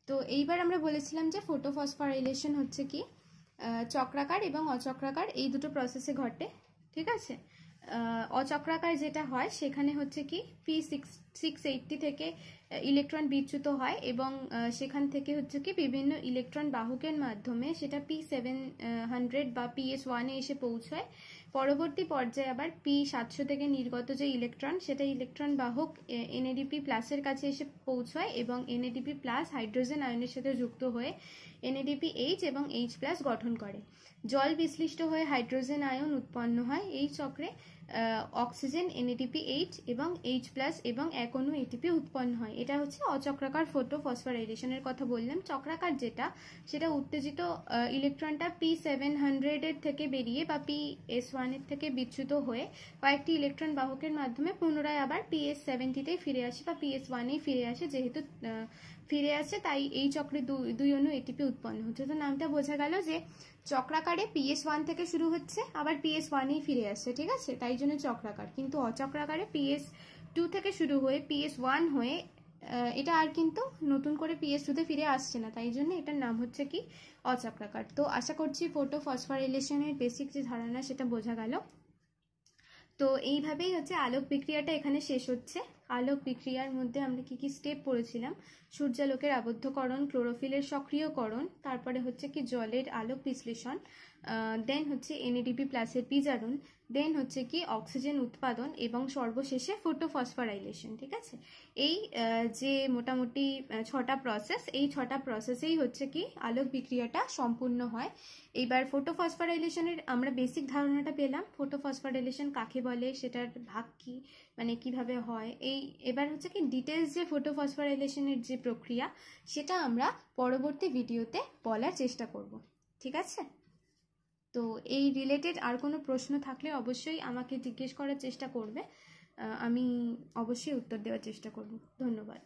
তো এইবার আমরা বলেছিলাম যে ফটোফসফোরাইলেশন হচ্ছে কি চক্রাকার এবং অচক্রাকার এই দুটো প্রসেসে ঘটে, ঠিক আছে। অচক্রাকার যেটা হয় সেখানে হচ্ছে কি P680 থেকে ইলেকট্রন বিচ্যুত হয় এবং সেখান থেকে হচ্ছে কি বিভিন্ন ইলেকট্রন বাহকের মাধ্যমে সেটা P700 বা PS1 এ এসে পৌঁছয়। পরবর্তী পর্যায়ে আবার P700 থেকে নির্গত যে ইলেকট্রন সেটা ইলেকট্রন বাহক NADP প্লাসের কাছে এসে পৌঁছয় এবং NADP প্লাস হাইড্রোজেন আয়নের সাথে যুক্ত হয়ে NADPH এবং H প্লাস গঠন করে। জল বিশ্লিষ্ট হয়ে হাইড্রোজেন আয়ন উৎপন্ন হয়। এই চক্রে অক্সিজেন NADPH এবং H প্লাস এবং এক অণু ATP উৎপন্ন হয়। এটা হচ্ছে অচক্রাকার ফটোফসফোরাইলেশনের কথা বললাম। চক্রাকার যেটা, সেটা উত্তেজিত ইলেকট্রনটা P700 এর থেকে বেরিয়ে বা PS1 এর থেকে বিচ্যুত হয়ে কয়েকটি ইলেকট্রন বাহকের মাধ্যমে পুনরায় আবার PS70তেই ফিরে আসে বা PS1 ফিরে আসে। যেহেতু ফিরে আসে তাই এই চক্রে দুই অণু এটিপি উৎপন্ন হচ্ছে। তো নামটা বোঝা গেল যে চক্রাকারে PS1 থেকে শুরু হচ্ছে আবার PS1 ফিরে আসছে, ঠিক আছে, তাই জন্য চক্রাকার। কিন্তু অচক্রাকারে PS2 থেকে শুরু হয়ে PS1 হয়ে এটা আর কিন্তু নতুন করে PS2 তে ফিরে আসছে না, তাই জন্য এটার নাম হচ্ছে কি অচক্রাকার। তো আশা করছি ফটোফসফোরাইলেশনের বেসিক যে ধারণা সেটা বোঝা গেল। তো এইভাবেই হচ্ছে আলোক বিক্রিয়াটা এখানে শেষ হচ্ছে। আলোক বিক্রিয়ার মধ্যে আমরা কি কি স্টেপ পড়েছিলাম, সূর্যালোকের আবদ্ধকরণ, ক্লোরোফিলের সক্রিয়করণ, তারপরে হচ্ছে কি জলের আলোক বিশ্লেষণ, দেন হচ্ছে NADP প্লাসের বিজারণ, দেন হচ্ছে কি অক্সিজেন উৎপাদন এবং সর্বশেষে ফটোফসফোরাইলেশন, ঠিক আছে। এই যে মোটামুটি 6টা প্রসেস, এই 6টা প্রসেসেই হচ্ছে কি আলোক বিক্রিয়াটা সম্পূর্ণ হয়। এইবার ফটোফসফোরাইলেশনের আমরা বেসিক ধারণাটা পেলাম, ফটোফসফোরাইলেশন কাকে বলে, সেটার ভাগ কি, কিভাবে হয়। এবার হচ্ছে কি ডিটেলস যে ফটোফসফোরাইলেশনের যে প্রক্রিয়া সেটা আমরা পরবর্তী ভিডিওতে বলার চেষ্টা করব, ঠিক আছে। তো এই রিলেটেড আর কোনো প্রশ্ন থাকলে অবশ্যই আমাকে জিজ্ঞেস করার চেষ্টা করবে, আমি অবশ্যই উত্তর দেওয়ার চেষ্টা করব। ধন্যবাদ।